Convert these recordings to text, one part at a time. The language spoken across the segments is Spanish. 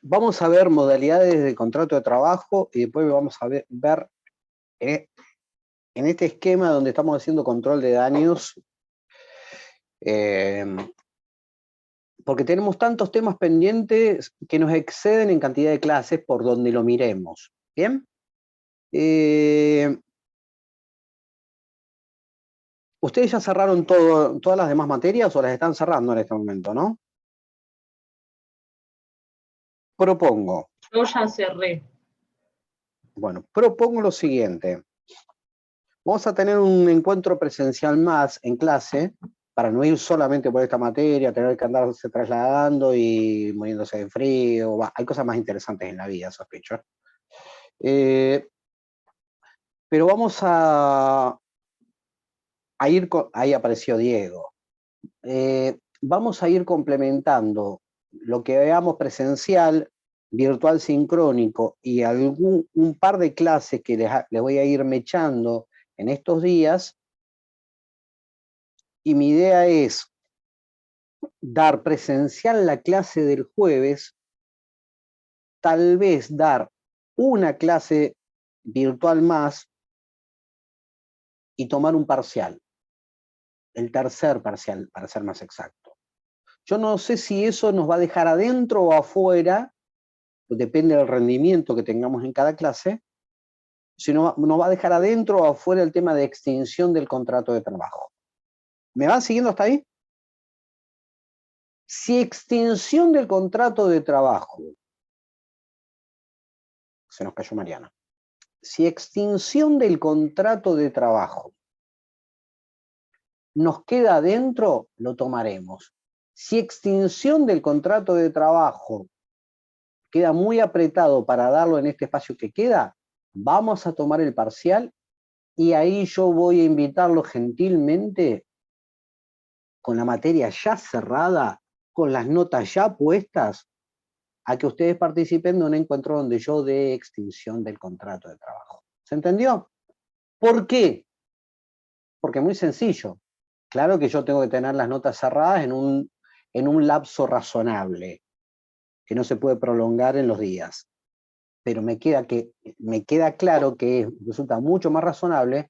vamos a ver modalidades de contrato de trabajo y después vamos a ver en este esquema donde estamos haciendo control de daños, porque tenemos tantos temas pendientes que nos exceden en cantidad de clases por donde lo miremos. ¿Bien? Ustedes ya cerraron todas las demás materias o las están cerrando en este momento, ¿no? Propongo. Yo ya cerré. Bueno, propongo lo siguiente. Vamos a tener un encuentro presencial más en clase, para no ir solamente por esta materia, tener que andarse trasladando y muriéndose de frío. Hay cosas más interesantes en la vida, sospecho. Pero vamos a ir, ahí apareció Diego. Vamos a ir complementando lo que veamos presencial, virtual sincrónico y un par de clases que les voy a ir mechando en estos días. Y mi idea es dar presencial la clase del jueves, tal vez dar una clase virtual más y tomar un parcial, el tercer parcial, para ser más exacto. Yo no sé si eso nos va a dejar adentro o afuera, depende del rendimiento que tengamos en cada clase, si nos va a dejar adentro o afuera el tema de extinción del contrato de trabajo. ¿Me van siguiendo hasta ahí? Si extinción del contrato de trabajo, se nos cayó Mariana. Si extinción del contrato de trabajo nos queda adentro, lo tomaremos. Si extinción del contrato de trabajo queda muy apretado para darlo en este espacio que queda, vamos a tomar el parcial y ahí yo voy a invitarlo gentilmente, con la materia ya cerrada, con las notas ya puestas, a que ustedes participen de un encuentro donde yo dé extinción del contrato de trabajo. ¿Se entendió? ¿Por qué? Porque muy sencillo. Claro que yo tengo que tener las notas cerradas en un lapso razonable, que no se puede prolongar en los días. Pero me queda claro que resulta mucho más razonable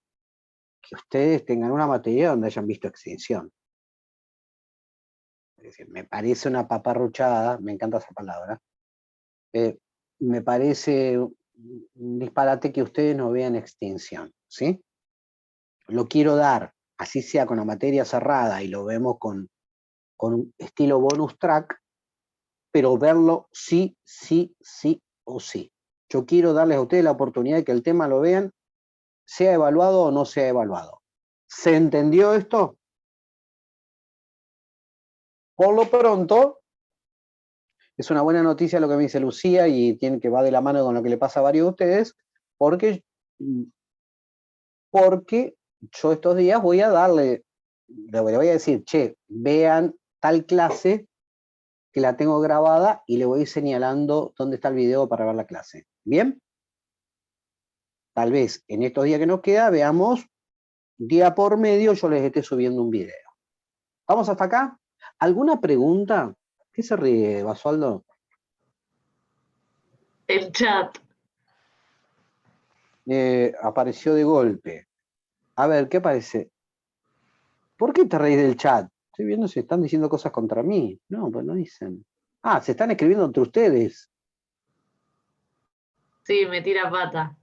que ustedes tengan una materia donde hayan visto extinción. Es decir, me parece una paparruchada, me encanta esa palabra, me parece un disparate que ustedes no vean extinción, ¿sí? Lo quiero dar, así sea con la materia cerrada y lo vemos con un estilo bonus track, pero verlo sí, sí, sí o sí. Yo quiero darles a ustedes la oportunidad de que el tema lo vean, sea evaluado o no sea evaluado. ¿Se entendió esto? Por lo pronto, es una buena noticia lo que me dice Lucía y tiene que va de la mano con lo que le pasa a varios de ustedes, porque yo estos días voy a darle, le voy a decir, che, vean tal clase que la tengo grabada y le voy señalando dónde está el video para ver la clase. ¿Bien? Tal vez en estos días que nos queda veamos día por medio yo les esté subiendo un video. ¿Vamos hasta acá? ¿Alguna pregunta? ¿Qué se ríe, Basualdo? El chat. Apareció de golpe. A ver, ¿qué aparece? ¿Por qué te reís del chat? Estoy viendo si están diciendo cosas contra mí. No, pues no dicen. Ah, se están escribiendo entre ustedes. Sí, me tira pata.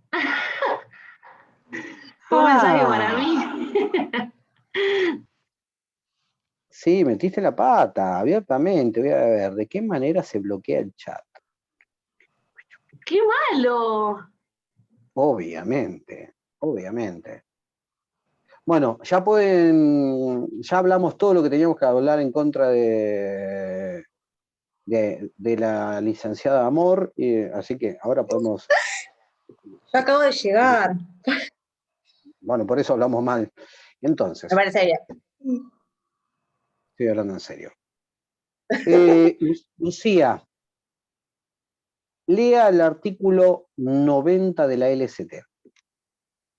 Un mensaje para mí. Sí, metiste la pata, abiertamente. Voy a ver, ¿de qué manera se bloquea el chat? ¡Qué malo! Obviamente, obviamente. Bueno, ya hablamos todo lo que teníamos que hablar en contra de la licenciada Amor, así que ahora podemos... Yo acabo de llegar. Bueno, por eso hablamos mal. Entonces, Me parece bien. estoy hablando en serio. Lucía, lea el artículo 90 de la LST.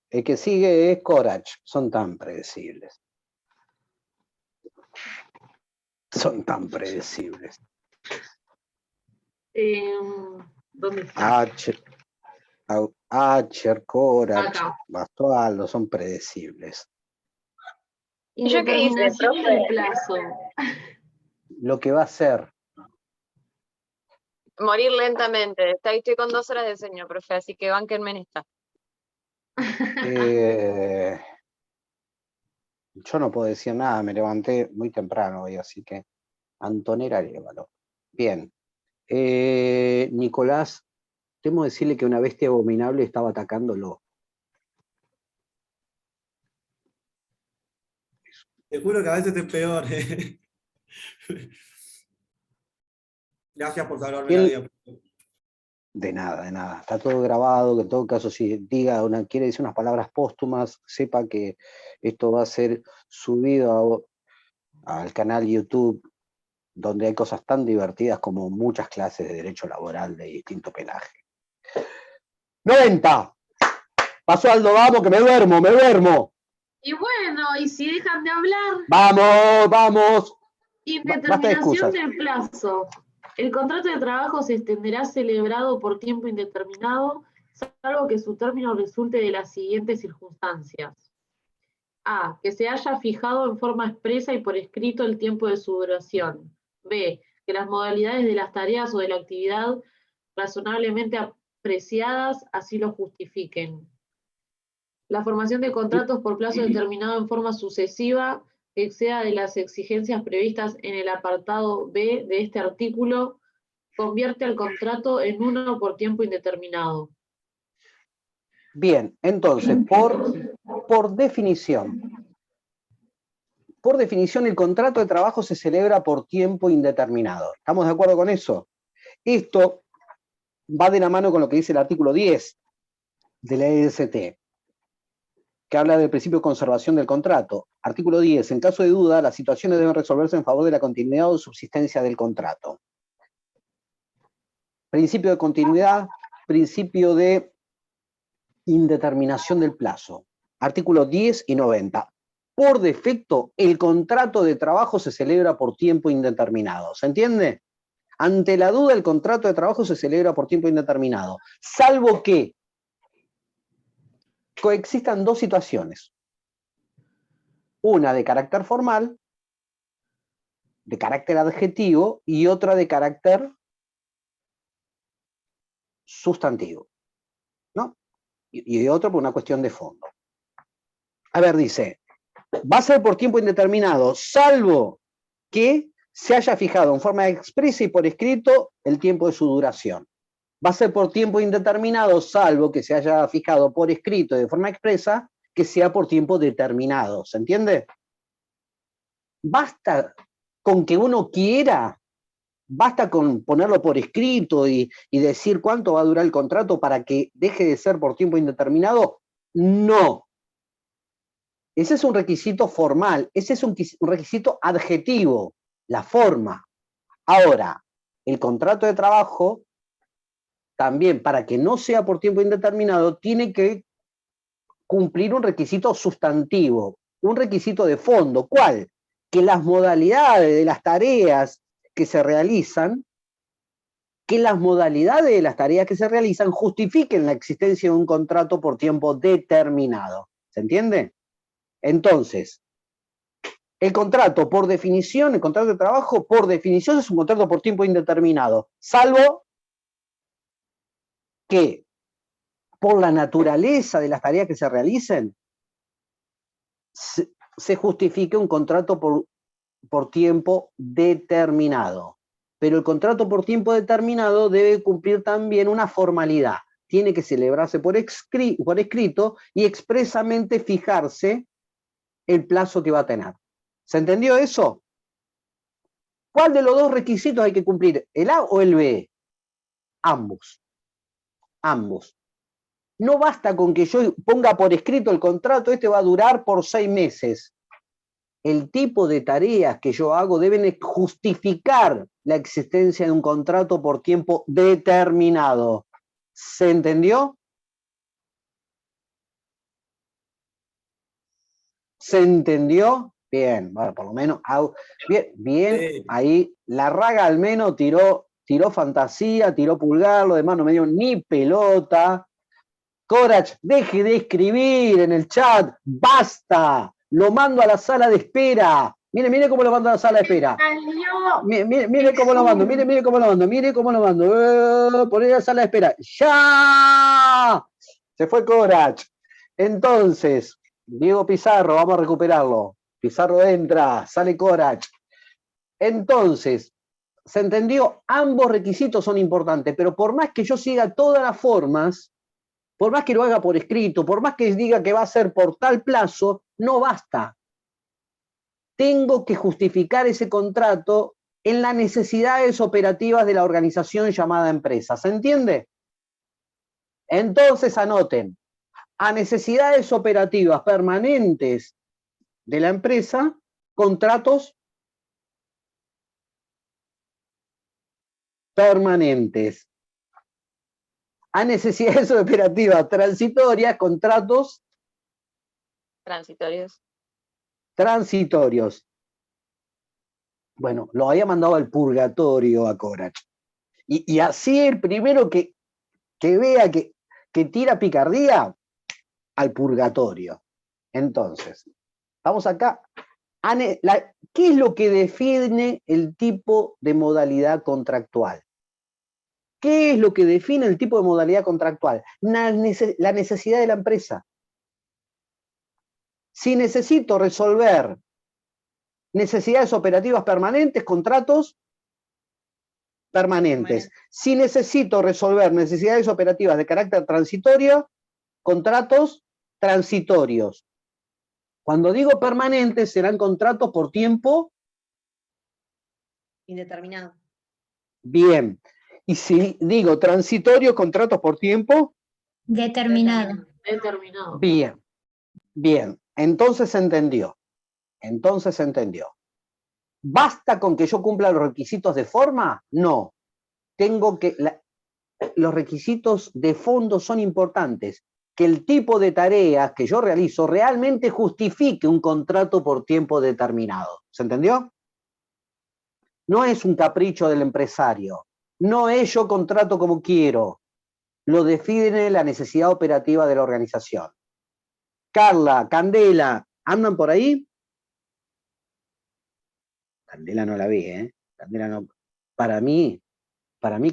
El que sigue es Corach. Son tan predecibles. Son tan predecibles. ¿Dónde está? Archer, Corach, Acá. Basualdo, son predecibles. ¿Y yo qué hice, Indeterminación profe? del plazo. Lo que va a ser, Morir lentamente. Estoy con 2 horas de sueño, profe, así que bánquenme en esta. yo no puedo decir nada, me levanté muy temprano hoy, así que Antonella Arévalo. Bien. Nicolás, temo decirle que una bestia abominable estaba atacándolo. Te juro que a veces es peor. Gracias por salvarme la vida. De nada, de nada. Está todo grabado, que en todo caso si quiere decir unas palabras póstumas, sepa que esto va a ser subido al canal YouTube, donde hay cosas tan divertidas como muchas clases de derecho laboral de distinto pelaje. 90. Pasó Aldo, vamos, que me duermo. Y bueno, y si dejan de hablar, Vamos. Basta de indeterminación excusas. del plazo. El contrato de trabajo se extenderá celebrado por tiempo indeterminado, salvo que su término resulte de las siguientes circunstancias. A. Que se haya fijado en forma expresa y por escrito el tiempo de su duración. B. Que las modalidades de las tareas o de la actividad razonablemente apreciadas así lo justifiquen. La formación de contratos por plazo determinado en forma sucesiva que exceda de las exigencias previstas en el apartado B de este artículo convierte al contrato en uno por tiempo indeterminado. Bien, entonces, por definición, el contrato de trabajo se celebra por tiempo indeterminado. ¿Estamos de acuerdo con eso? Esto va de la mano con lo que dice el artículo 10 de la EDCT, que habla del principio de conservación del contrato. Artículo 10. En caso de duda, las situaciones deben resolverse en favor de la continuidad o subsistencia del contrato. Principio de continuidad, principio de indeterminación del plazo. Artículos 10 y 90. Por defecto, el contrato de trabajo se celebra por tiempo indeterminado. ¿Se entiende? Ante la duda, el contrato de trabajo se celebra por tiempo indeterminado, salvo que coexistan dos situaciones. Una de carácter formal, de carácter adjetivo, y otra de carácter sustantivo, ¿no? Y otro por una cuestión de fondo. A ver, dice, va a ser por tiempo indeterminado, salvo que se haya fijado en forma expresa y por escrito el tiempo de su duración. Va a ser por tiempo indeterminado, salvo que se haya fijado por escrito y de forma expresa que sea por tiempo determinado. ¿Se entiende? Basta con que uno quiera, basta con ponerlo por escrito y decir cuánto va a durar el contrato para que deje de ser por tiempo indeterminado. No. Ese es un requisito formal, ese es un requisito adjetivo, la forma. Ahora, el contrato de trabajo, también para que no sea por tiempo indeterminado, tiene que cumplir un requisito sustantivo, un requisito de fondo. ¿Cuál? Que las modalidades de las tareas que se realizan, justifiquen la existencia de un contrato por tiempo determinado. ¿Se entiende? Entonces, el contrato, por definición, el contrato de trabajo, por definición, es un contrato por tiempo indeterminado, salvo que, por la naturaleza de las tareas que se realicen, se justifique un contrato por tiempo determinado. Pero el contrato por tiempo determinado debe cumplir también una formalidad. Tiene que celebrarse por escrito y expresamente fijarse el plazo que va a tener. ¿Se entendió eso? ¿Cuál de los dos requisitos hay que cumplir? ¿El A o el B? Ambos. Ambos. No basta con que yo ponga por escrito el contrato, este va a durar por 6 meses. El tipo de tareas que yo hago deben justificar la existencia de un contrato por tiempo determinado. ¿Se entendió? ¿Se entendió? Bien, bueno, por lo menos, bien, Sí. ahí la Raga al menos tiró tiró fantasía, tiró pulgar, lo demás no me dio ni pelota. Corach, deje de escribir en el chat, basta, lo mando a la sala de espera. Mire cómo lo mando a la sala de espera. Mire cómo lo mando, mire cómo lo mando, mire cómo lo mando. Poner a la sala de espera. ¡Ya! Se fue Corach. Entonces, Diego Pizarro, vamos a recuperarlo. Pizarro entra, sale Corach. Entonces, ¿se entendió? Ambos requisitos son importantes, pero por más que yo siga todas las formas, por más que lo haga por escrito, por más que diga que va a ser por tal plazo, no basta. Tengo que justificar ese contrato en las necesidades operativas de la organización llamada empresa. ¿Se entiende? Entonces anoten, a necesidades operativas permanentes de la empresa, contratos permanentes. A necesidades operativas transitorias, contratos transitorios. Bueno, lo había mandado al purgatorio a Corach. Y así el primero que vea que tira picardía, al purgatorio. Entonces, vamos acá. ¿Qué es lo que define el tipo de modalidad contractual? ¿Qué es lo que define el tipo de modalidad contractual? La necesidad de la empresa. Si necesito resolver necesidades operativas permanentes, contratos permanentes. Si necesito resolver necesidades operativas de carácter transitorio, contratos transitorios. Cuando digo permanentes, serán contratos por tiempo indeterminado. Bien. Y si digo transitorio, contratos por tiempo Determinado. Determinado. bien. Bien. Entonces se entendió. ¿Basta con que yo cumpla los requisitos de forma? No. Tengo que... los requisitos de fondo son importantes. Que el tipo de tareas que yo realizo realmente justifique un contrato por tiempo determinado. ¿Se entendió? No es un capricho del empresario. No es yo contrato como quiero. Lo define la necesidad operativa de la organización. Carla, Candela, ¿andan por ahí? Candela no la vi, ¿eh? Candela no. Para mí,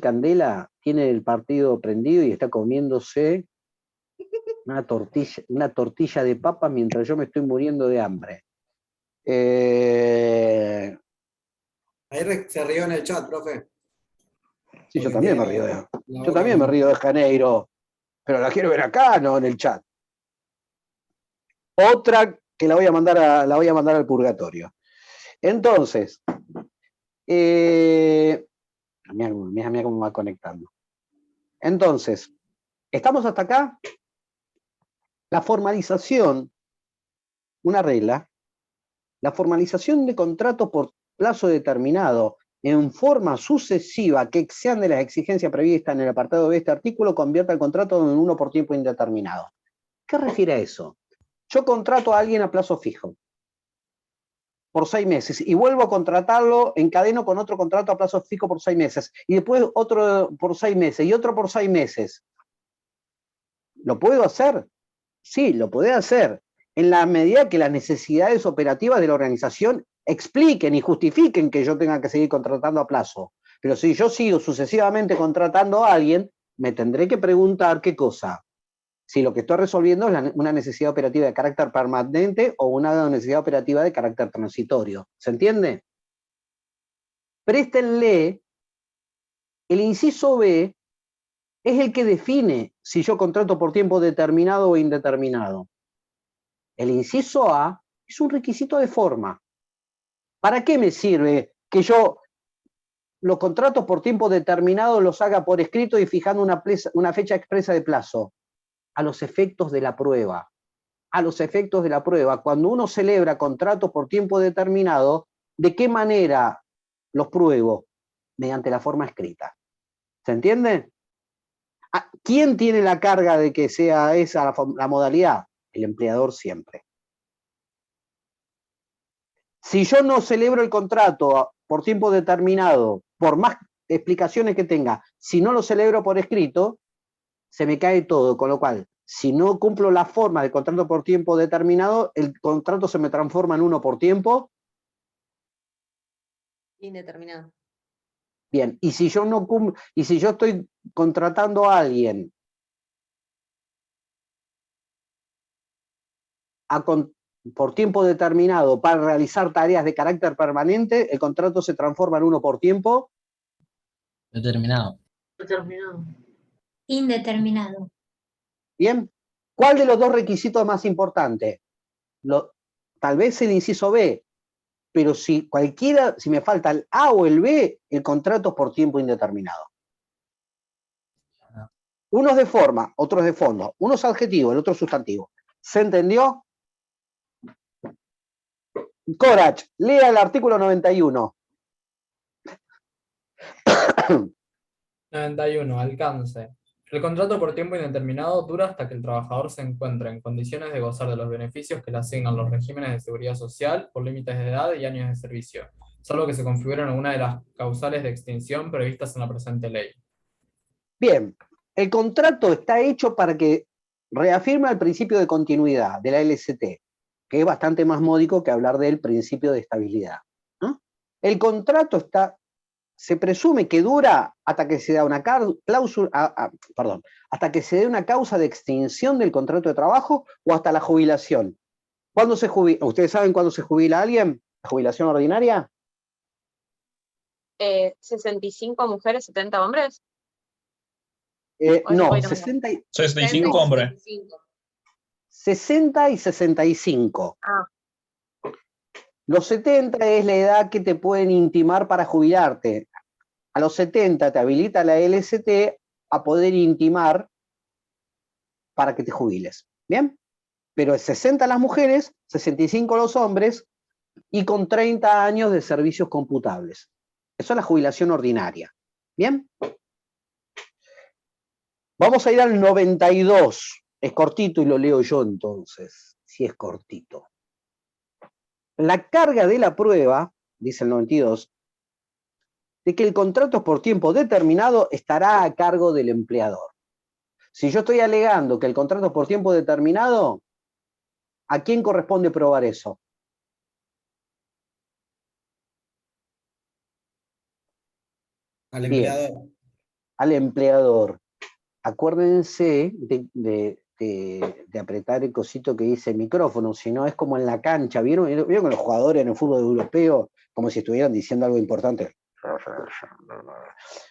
Candela tiene el partido prendido y está comiéndose una tortilla de papa mientras yo me estoy muriendo de hambre. Ahí se rió en el chat, profe. Sí, yo Porque también me tiene río la yo boca también me muy- río de Janeiro, pero la quiero ver acá, no en el chat. Otra que la voy a mandar al purgatorio. Entonces, mira cómo va conectando. Entonces, ¿estamos hasta acá? La formalización, una regla, la formalización de contratos por plazo determinado en forma sucesiva que excede las exigencias previstas en el apartado B de este artículo convierte el contrato en uno por tiempo indeterminado. ¿Qué refiere a eso? Yo contrato a alguien a plazo fijo por 6 meses y vuelvo a contratarlo, encadeno con otro contrato a plazo fijo por 6 meses y después otro por 6 meses y otro por 6 meses. ¿Lo puedo hacer? Sí, lo puedo hacer en la medida que las necesidades operativas de la organización expliquen y justifiquen que yo tenga que seguir contratando a plazo. Pero si yo sigo sucesivamente contratando a alguien, me tendré que preguntar qué cosa. Si lo que estoy resolviendo es una necesidad operativa de carácter permanente o una necesidad operativa de carácter transitorio. ¿Se entiende? Préstenle, el inciso B es el que define si yo contrato por tiempo determinado o indeterminado. El inciso A es un requisito de forma. ¿Para qué me sirve que yo los contratos por tiempo determinado los haga por escrito y fijando una fecha expresa de plazo? A los efectos de la prueba. A los efectos de la prueba. Cuando uno celebra contratos por tiempo determinado, ¿de qué manera los pruebo? Mediante la forma escrita. ¿Se entiende? ¿Quién tiene la carga de que sea esa la modalidad? El empleador siempre. Si yo no celebro el contrato por tiempo determinado, por más explicaciones que tenga, si no lo celebro por escrito, se me cae todo, con lo cual, si no cumplo la forma del contrato por tiempo determinado, el contrato se me transforma en uno por tiempo. Indeterminado. Bien, y si yo no y si yo estoy contratando a alguien por tiempo determinado para realizar tareas de carácter permanente, el contrato se transforma en uno por tiempo. Determinado. Determinado. Indeterminado. Bien, ¿cuál de los dos requisitos es más importante? Tal vez el inciso B, pero si me falta el A o el B, el contrato es por tiempo indeterminado. Uno es de forma, otro es de fondo. Uno es adjetivo, el otro es sustantivo. ¿Se entendió? Corach, lea el artículo 91. 91. Alcance. El contrato por tiempo indeterminado dura hasta que el trabajador se encuentre en condiciones de gozar de los beneficios que le asignan los regímenes de seguridad social por límites de edad y años de servicio, salvo que se configuren alguna de las causales de extinción previstas en la presente ley. Bien, el contrato está hecho para que reafirme el principio de continuidad de la LST, que es bastante más módico que hablar del principio de estabilidad, ¿no? El contrato se presume que dura hasta que se da una cláusula, hasta que se dé una causa de extinción del contrato de trabajo o hasta la jubilación. ¿Cuándo se jubila? ¿Ustedes saben cuándo se jubila alguien? ¿La jubilación ordinaria? 65 mujeres, 70 hombres. No, 65 hombres. 60 y 65. Ah. Los 70 es la edad que te pueden intimar para jubilarte. A los 70 te habilita la LST a poder intimar para que te jubiles. ¿Bien? Pero es 60 las mujeres, 65 los hombres y con 30 años de servicios computables. Eso es la jubilación ordinaria. ¿Bien? Vamos a ir al 92. Es cortito y lo leo yo entonces, si es cortito. La carga de la prueba, dice el 92, de que el contrato es por tiempo determinado estará a cargo del empleador. Si yo estoy alegando que el contrato es por tiempo determinado, ¿a quién corresponde probar eso? Al Bien, empleador. al empleador. Acuérdense de apretar el cosito que dice micrófono, si no es como en la cancha. ¿Vieron que los jugadores en el fútbol europeo, como si estuvieran diciendo algo importante?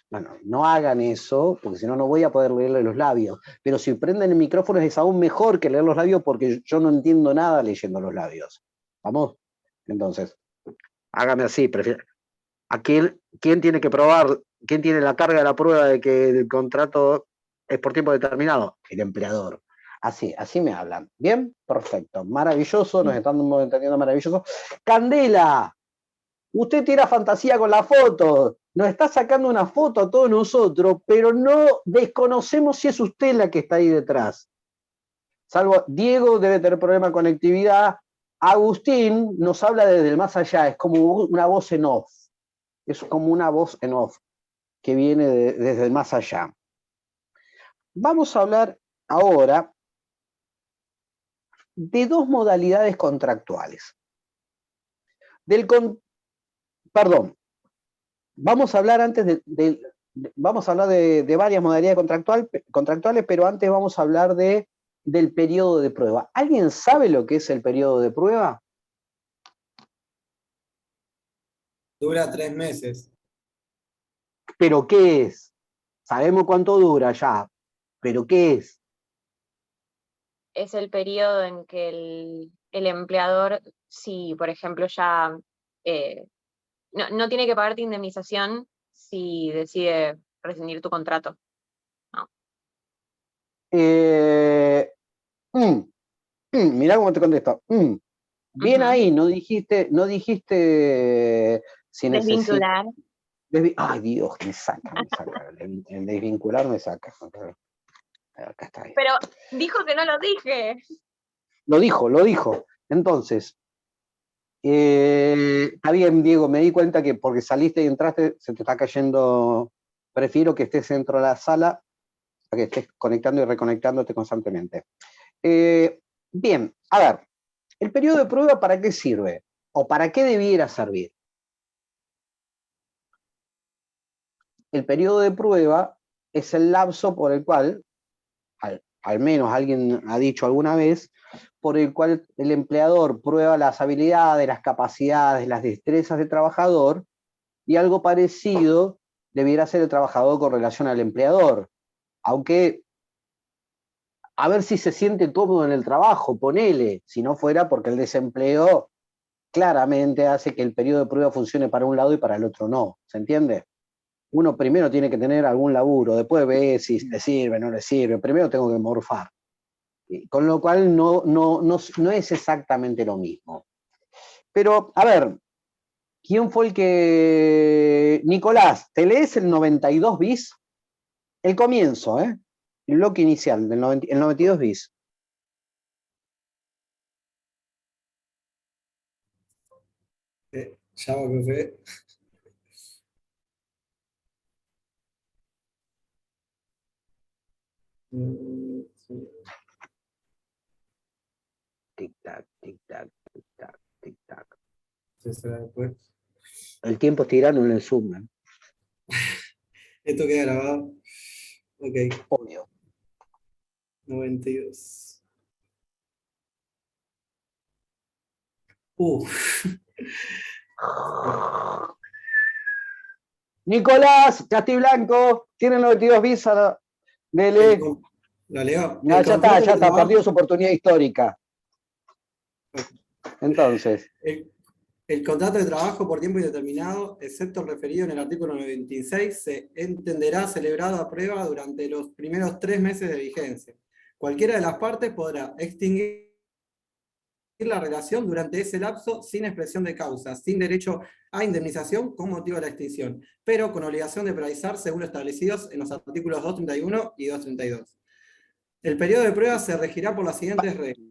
Bueno, no hagan eso, porque si no, no voy a poder leerle los labios. Pero si prenden el micrófono es aún mejor que leer los labios, porque yo no entiendo nada leyendo los labios. ¿Vamos? Entonces, hágame así. ¿Quién tiene que probar? ¿Quién tiene la carga de la prueba de que el contrato es por tiempo determinado? El empleador. Así me hablan. ¿Bien? Perfecto. Maravilloso, nos estamos entendiendo maravilloso. Candela, usted tira fantasía con la foto. Nos está sacando una foto a todos nosotros, pero no desconocemos si es usted la que está ahí detrás. Salvo Diego debe tener problema de conectividad. Agustín nos habla desde el más allá, es como una voz en off. Es como una voz en off que viene desde el más allá. Vamos a hablar ahora de dos modalidades contractuales. Vamos a hablar antes vamos a hablar de varias modalidades contractuales, pero antes vamos a hablar del periodo de prueba. ¿Alguien sabe lo que es el periodo de prueba? Dura 3 meses. ¿Pero qué es? Sabemos cuánto dura ya, pero ¿qué es? Es el periodo en que el empleador, si por ejemplo ya no tiene que pagarte indemnización si decide rescindir tu contrato. No. Mirá cómo te contesto. Bien ahí, no dijiste si necesita. Desvincular. Ay, Dios, me saca. El desvincular me saca. Acá está. Pero dijo que no lo dije. Lo dijo. Entonces, está bien, Diego, me di cuenta que porque saliste y entraste se te está cayendo prefiero que estés dentro de la sala a que estés conectando y reconectándote constantemente. Bien, a ver, ¿el periodo de prueba para qué sirve? ¿O para qué debiera servir? El periodo de prueba es el lapso por el cual, al menos alguien ha dicho alguna vez, por el cual el empleador prueba las habilidades, las capacidades, las destrezas del trabajador, y algo parecido debiera ser el trabajador con relación al empleador. Aunque, a ver si se siente cómodo en el trabajo, ponele, si no fuera porque el desempleo claramente hace que el periodo de prueba funcione para un lado y para el otro no, ¿se entiende? Uno primero tiene que tener algún laburo, después ve si le sirve, no le sirve, primero tengo que morfar. Con lo cual no es exactamente lo mismo. Pero, a ver, ¿quién fue el que... Nicolás, ¿te lees el 92 bis? El comienzo, ¿eh? El bloque inicial, el 92 bis. Ya va, profe. Tic-tac, tic-tac, tic-tac, tic-tac. Sí, será después. El tiempo es tirano en el Zoom, ¿eh? Esto queda grabado. Ok, Obvio. 92. Nicolás, Castiblanco, tiene el 92 bis. Dele. ¿Lo leo? No, ya está, perdió su oportunidad histórica. Entonces, El contrato de trabajo por tiempo indeterminado, excepto el referido en el artículo 96, se entenderá celebrado a prueba durante los primeros 3 meses de vigencia. Cualquiera de las partes podrá extinguir la relación durante ese lapso sin expresión de causa, sin derecho a indemnización con motivo de la extinción, pero con obligación de preavisar según establecidos en los artículos 231 y 232. El periodo de prueba se regirá por las siguientes reglas.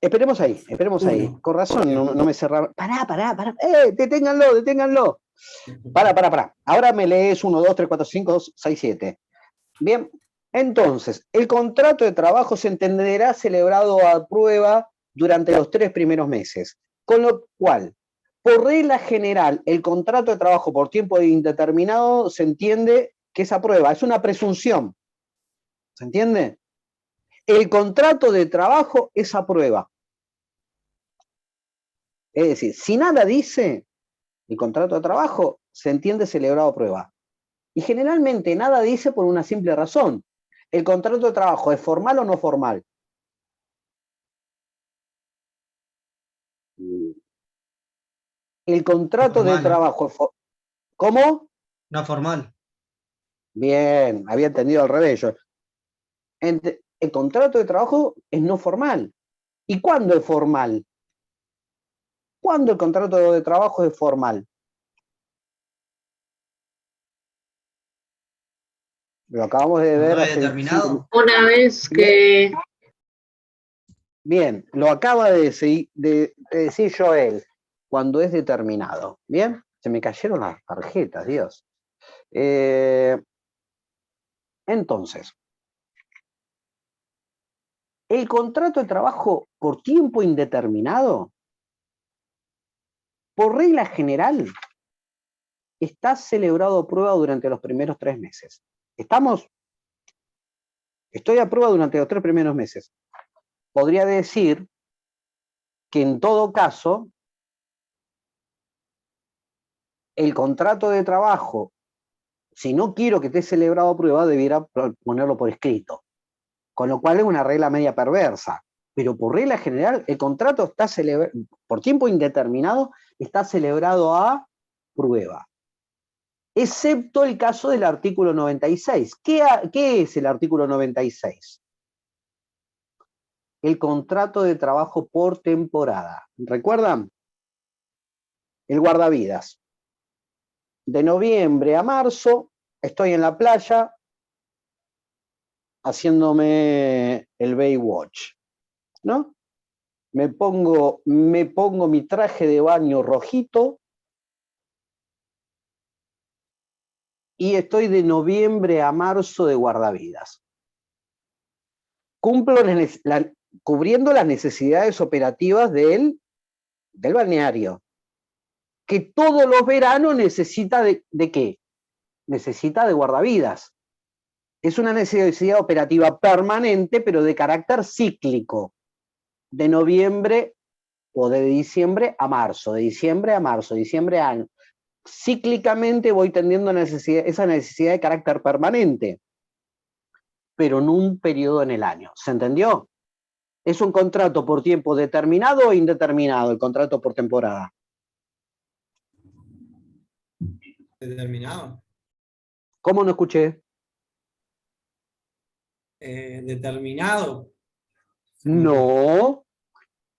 esperemos ahí. Con razón, no me cerraron. Pará. Deténganlo. Pará. Ahora me lees 1, 2, 3, 4, 5, 2, 6, 7. Bien, entonces, el contrato de trabajo se entenderá celebrado a prueba durante los 3 primeros meses. Con lo cual, por regla general, el contrato de trabajo por tiempo indeterminado se entiende que esa prueba es una presunción. ¿Se entiende? El contrato de trabajo es a prueba. Es decir, si nada dice el contrato de trabajo, se entiende celebrado a prueba. Y generalmente nada dice por una simple razón. ¿El contrato de trabajo es formal o no formal? El contrato de trabajo es ¿cómo? No formal. Bien, había entendido al revés yo. El contrato de trabajo es no formal. ¿Y cuándo es formal? ¿Cuándo el contrato de trabajo es formal? Lo acabamos de ver hace determinado. Una vez que... Bien, lo acaba de decir Joel, cuando es determinado. Bien, se me cayeron las tarjetas, Dios. Entonces, el contrato de trabajo por tiempo indeterminado, por regla general, está celebrado a prueba durante los primeros 3 meses. ¿Estamos? Estoy a prueba durante los 3 primeros meses. Podría decir que en todo caso, el contrato de trabajo, si no quiero que esté celebrado a prueba, debiera ponerlo por escrito. Con lo cual es una regla media perversa. Pero por regla general, el contrato está por tiempo indeterminado, está celebrado a prueba. Excepto el caso del artículo 96. ¿Qué es el artículo 96? El contrato de trabajo por temporada. ¿Recuerdan? El guardavidas. De noviembre a marzo estoy en la playa haciéndome el Baywatch, ¿no? Me pongo mi traje de baño rojito, y estoy de noviembre a marzo de guardavidas. Cumplo cubriendo las necesidades operativas del balneario, que todos los veranos necesita ¿de qué? Necesita de guardavidas. Es una necesidad operativa permanente, pero de carácter cíclico, de noviembre o de diciembre a marzo, de diciembre a marzo, diciembre a año. Cíclicamente voy tendiendo a esa necesidad de carácter permanente, pero en un periodo en el año. ¿Se entendió? ¿Es un contrato por tiempo determinado o indeterminado, el contrato por temporada? Determinado. ¿Cómo no escuché? Determinado. No,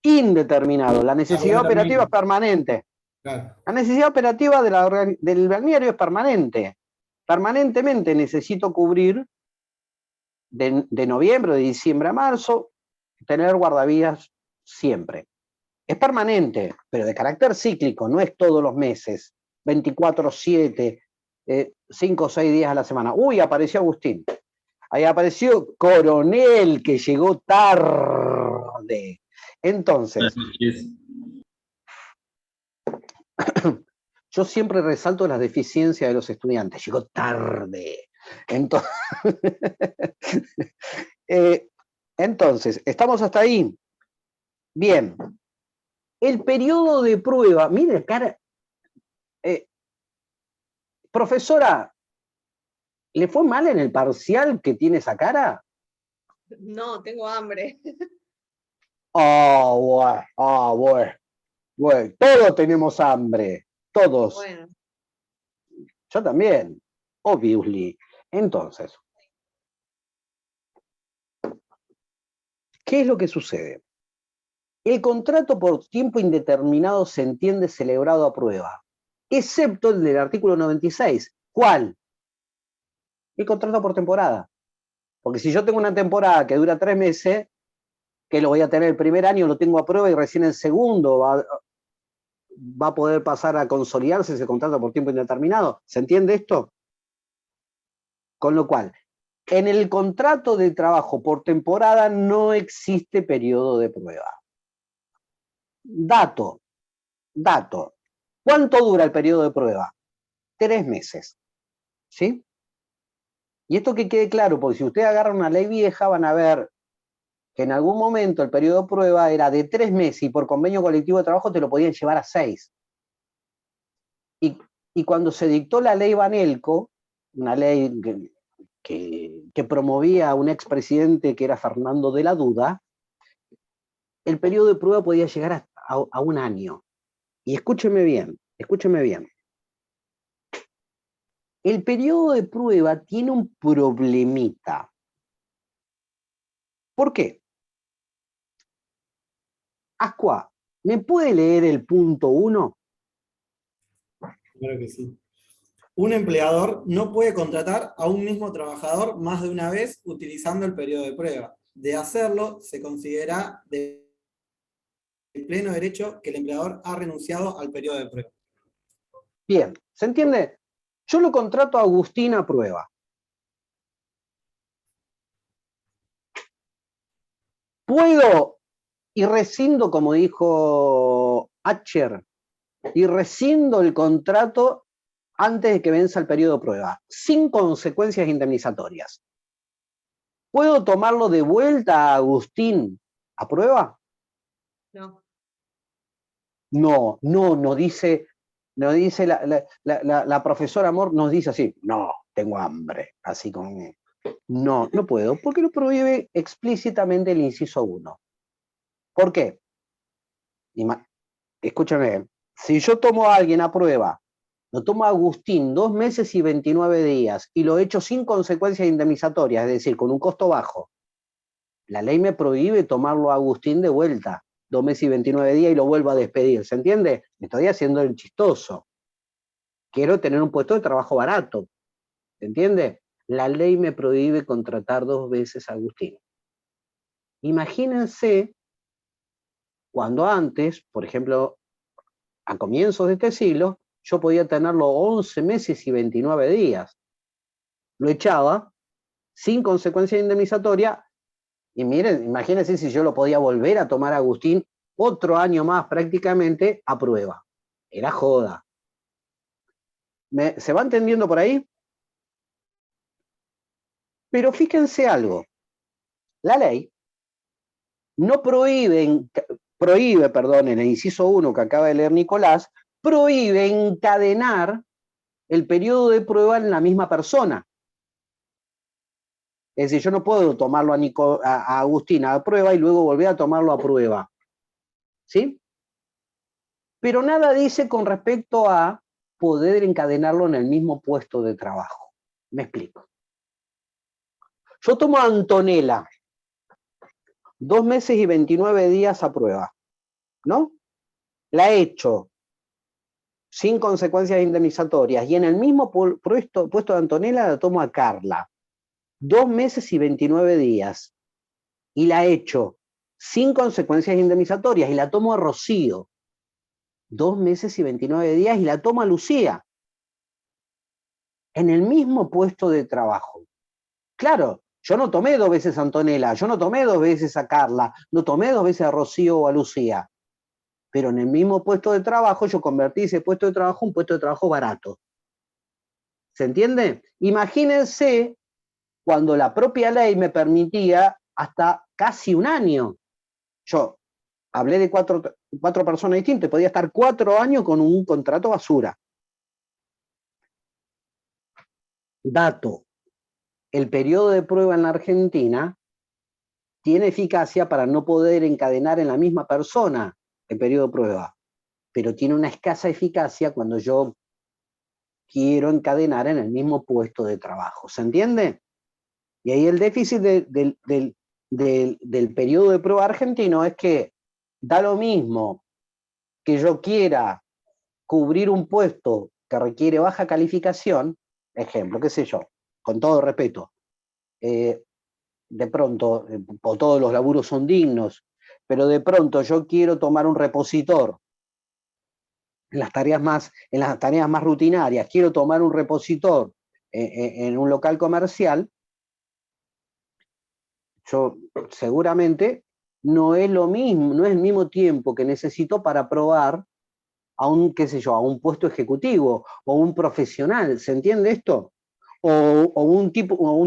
indeterminado. La necesidad operativa es permanente. Claro. La necesidad operativa del balneario es permanente. Permanentemente necesito cubrir de noviembre, de diciembre a marzo, tener guardavidas siempre. Es permanente, pero de carácter cíclico, no es todos los meses, 24/7, 5 o 6 días a la semana. Uy, apareció Agustín. Ahí apareció Coronel, que llegó tarde. Entonces, yo siempre resalto las deficiencias de los estudiantes. Llegó tarde. Entonces, ¿estamos hasta ahí? Bien. El periodo de prueba, mire, cara. Profesora, ¿le fue mal en el parcial que tiene esa cara? No, tengo hambre. Bueno, todos tenemos hambre, todos. Bueno, Yo también, obviously. Entonces, ¿qué es lo que sucede? El contrato por tiempo indeterminado se entiende celebrado a prueba, excepto el del artículo 96. ¿Cuál? El contrato por temporada. Porque si yo tengo una temporada que dura 3 meses, que lo voy a tener el primer año, lo tengo a prueba y recién el segundo va a poder pasar a consolidarse ese contrato por tiempo indeterminado. ¿Se entiende esto? Con lo cual, en el contrato de trabajo por temporada no existe periodo de prueba. Dato. ¿Cuánto dura el periodo de prueba? 3 meses. ¿Sí? Y esto que quede claro, porque si ustedes agarran una ley vieja van a ver que en algún momento el periodo de prueba era de 3 meses y por convenio colectivo de trabajo te lo podían llevar a 6. Y cuando se dictó la ley Banelco, una ley que promovía a un expresidente que era Fernando de la Duda, el periodo de prueba podía llegar a 1 año. Y escúcheme bien. El periodo de prueba tiene un problemita. ¿Por qué? Ascua, ¿me puede leer el punto 1? Claro que sí. Un empleador no puede contratar a un mismo trabajador más de una vez utilizando el periodo de prueba. De hacerlo, se considera de pleno derecho que el empleador ha renunciado al periodo de prueba. Bien, ¿se entiende? Yo lo contrato a Agustín a prueba. Puedo y rescindo, como dijo Acher, y rescindo el contrato antes de que venza el periodo de prueba, sin consecuencias indemnizatorias. ¿Puedo tomarlo de vuelta a Agustín a prueba? no. No dice la profesora Amor, nos dice así, no, tengo hambre, así con... No puedo, porque lo prohíbe explícitamente el inciso 1. ¿Por qué? Escúchame, si yo tomo a alguien a prueba, lo tomo a Agustín 2 meses y 29 días y lo he hecho sin consecuencias indemnizatorias, es decir, con un costo bajo, la ley me prohíbe tomarlo a Agustín de vuelta 2 meses y 29 días y lo vuelvo a despedir, ¿se entiende? Me estoy haciendo el chistoso. Quiero tener un puesto de trabajo barato, ¿se entiende? La ley me prohíbe contratar 2 veces a Agustín. Imagínense cuando antes, por ejemplo, a comienzos de este siglo, yo podía tenerlo 11 meses y 29 días. lo echaba sin consecuencia indemnizatoria. Y miren, imagínense si yo lo podía volver a tomar a Agustín otro año más prácticamente a prueba. Era joda. ¿Se va entendiendo por ahí? Pero fíjense algo. La ley no prohíbe, en el inciso 1 que acaba de leer Nicolás, prohíbe encadenar el periodo de prueba en la misma persona. Es decir, yo no puedo tomarlo a Agustín a prueba y luego volver a tomarlo a prueba. ¿Sí? Pero nada dice con respecto a poder encadenarlo en el mismo puesto de trabajo. Me explico. Yo tomo a Antonella, 2 meses y 29 días a prueba, ¿no? La echo sin consecuencias indemnizatorias y en el mismo puesto de Antonella la tomo a Carla, 2 meses y 29 días, y la echo sin consecuencias indemnizatorias y la tomo a Rocío, 2 meses y 29 días, y la tomo a Lucía, en el mismo puesto de trabajo. Claro, yo no tomé 2 veces a Antonella, yo no tomé 2 veces a Carla, no tomé 2 veces a Rocío o a Lucía, pero en el mismo puesto de trabajo yo convertí ese puesto de trabajo en un puesto de trabajo barato. ¿Se entiende? Imagínense cuando la propia ley me permitía hasta casi un año. Yo hablé de cuatro personas distintas, podía estar 4 años con un contrato basura. Dato, el periodo de prueba en la Argentina tiene eficacia para no poder encadenar en la misma persona el periodo de prueba, pero tiene una escasa eficacia cuando yo quiero encadenar en el mismo puesto de trabajo. ¿Se entiende? Y ahí el déficit del periodo de prueba argentino es que da lo mismo que yo quiera cubrir un puesto que requiere baja calificación, ejemplo, qué sé yo, con todo respeto, de pronto, todos los laburos son dignos, pero de pronto yo quiero tomar un repositor en las tareas más rutinarias, quiero tomar un repositor en un local comercial, yo seguramente no es lo mismo, no es el mismo tiempo que necesito para probar a un, qué sé yo, a un puesto ejecutivo o un profesional, ¿se entiende esto? O un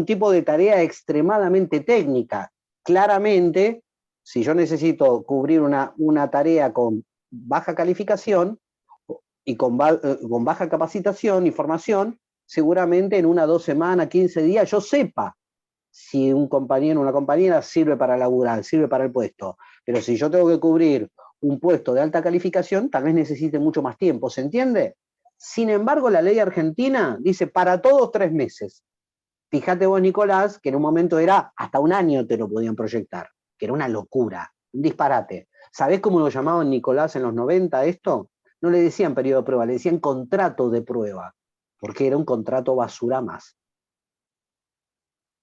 tipo de tarea extremadamente técnica. Claramente, si yo necesito cubrir una tarea con baja calificación y con baja capacitación y formación, seguramente en 1, 2 semanas, 15 días, yo sepa si un compañero o una compañera sirve para laburar, sirve para el puesto. Pero si yo tengo que cubrir un puesto de alta calificación, tal vez necesite mucho más tiempo, ¿se entiende? Sin embargo, la ley argentina dice para todos 3 meses. Fíjate vos, Nicolás, que en un momento era hasta un año te lo podían proyectar, que era una locura, un disparate. ¿Sabés cómo lo llamaban Nicolás en los 90 esto? No le decían periodo de prueba, le decían contrato de prueba, porque era un contrato basura más.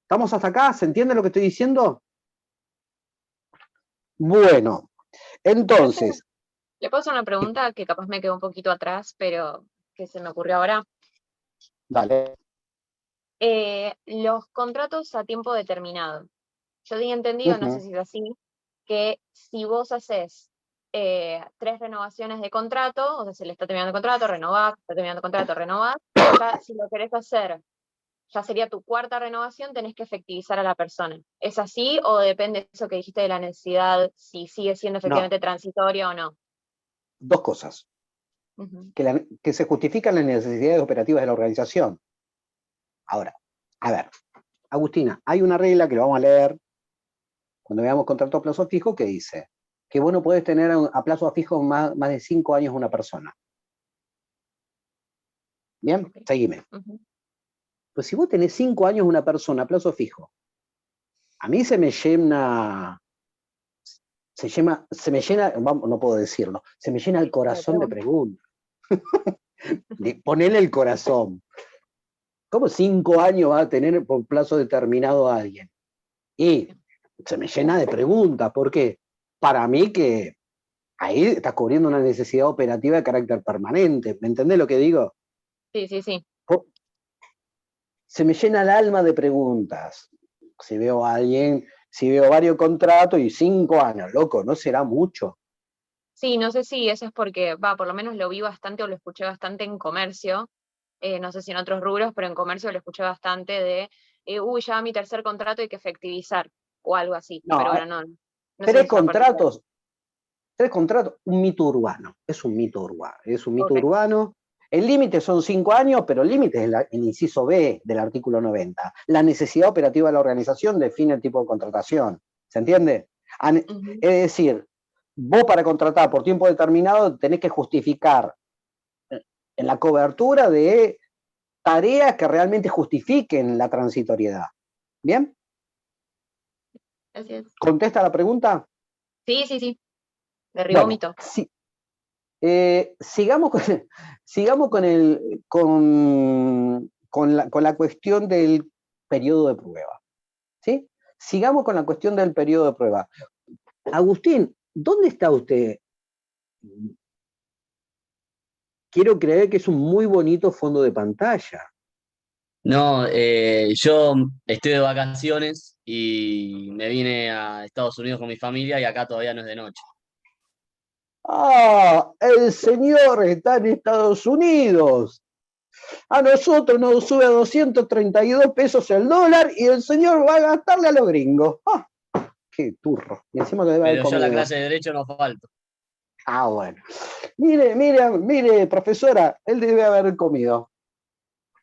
¿Estamos hasta acá? ¿Se entiende lo que estoy diciendo? Bueno, entonces... ¿Le puedo hacer una pregunta que capaz me quedó un poquito atrás, pero que se me ocurrió ahora? Dale. Los contratos a tiempo determinado. Yo tenía entendido, no sé si es así, que si vos haces 3 renovaciones de contrato, o sea, se le está terminando el contrato, renovás, está terminando el contrato, renovás, ya si lo querés hacer, ya sería tu 4ª renovación, tenés que efectivizar a la persona. ¿Es así o depende de eso que dijiste de la necesidad, si sigue siendo efectivamente transitoria o no? 2 cosas. Que se justifican las necesidades operativas de la organización. Ahora, a ver, Agustina, hay una regla que lo vamos a leer cuando veamos contrato a plazo fijo que dice que vos no podés tener a plazo fijo más de 5 años una persona. ¿Bien? Seguime. Pues si vos tenés 5 años una persona a plazo fijo, a mí se me llena, vamos, no puedo decirlo, se me llena el corazón de preguntas. Ponele el corazón. ¿Cómo 5 años va a tener por plazo determinado a alguien? Y se me llena de preguntas, porque para mí que ahí estás cubriendo una necesidad operativa de carácter permanente. ¿Me entendés lo que digo? Sí, sí, sí. se me llena el alma de preguntas. Si veo a alguien, si veo varios contratos y 5 años, loco, ¿no será mucho? Sí, no sé si eso es porque, por lo menos lo vi bastante o lo escuché bastante en comercio, no sé si en otros rubros, pero en comercio lo escuché bastante de, ya va mi tercer contrato, hay que efectivizar, o algo así, pero No, bueno, no sé si tres es una particular. contratos, un mito urbano, es un mito urbano, es un mito Ok. urbano. El límite son 5 años, pero el límite es el inciso B del artículo 90. La necesidad operativa de la organización define el tipo de contratación. ¿Se entiende? Ujú. Es decir, vos para contratar por tiempo determinado tenés que justificar en la cobertura de tareas que realmente justifiquen la transitoriedad. ¿Bien? Así es. ¿Contesta la pregunta? Sí. Derribó Bueno, mito. sigamos con la cuestión del periodo de prueba. ¿Sí? Sigamos con la cuestión del periodo de prueba. Agustín, ¿dónde está usted? Quiero creer que es un muy bonito fondo de pantalla. No, yo estoy de vacaciones y me vine a Estados Unidos con mi familia y acá todavía no es de noche. Ah, el señor está en Estados Unidos. A nosotros nos sube a 232 pesos el dólar y el señor va a gastarle a los gringos. ¡Ah! ¡Qué turro! Y encima que debe haber Pero yo a la comido. clase de Derecho no falto. Ah, bueno. Mire, profesora, él debe haber comido.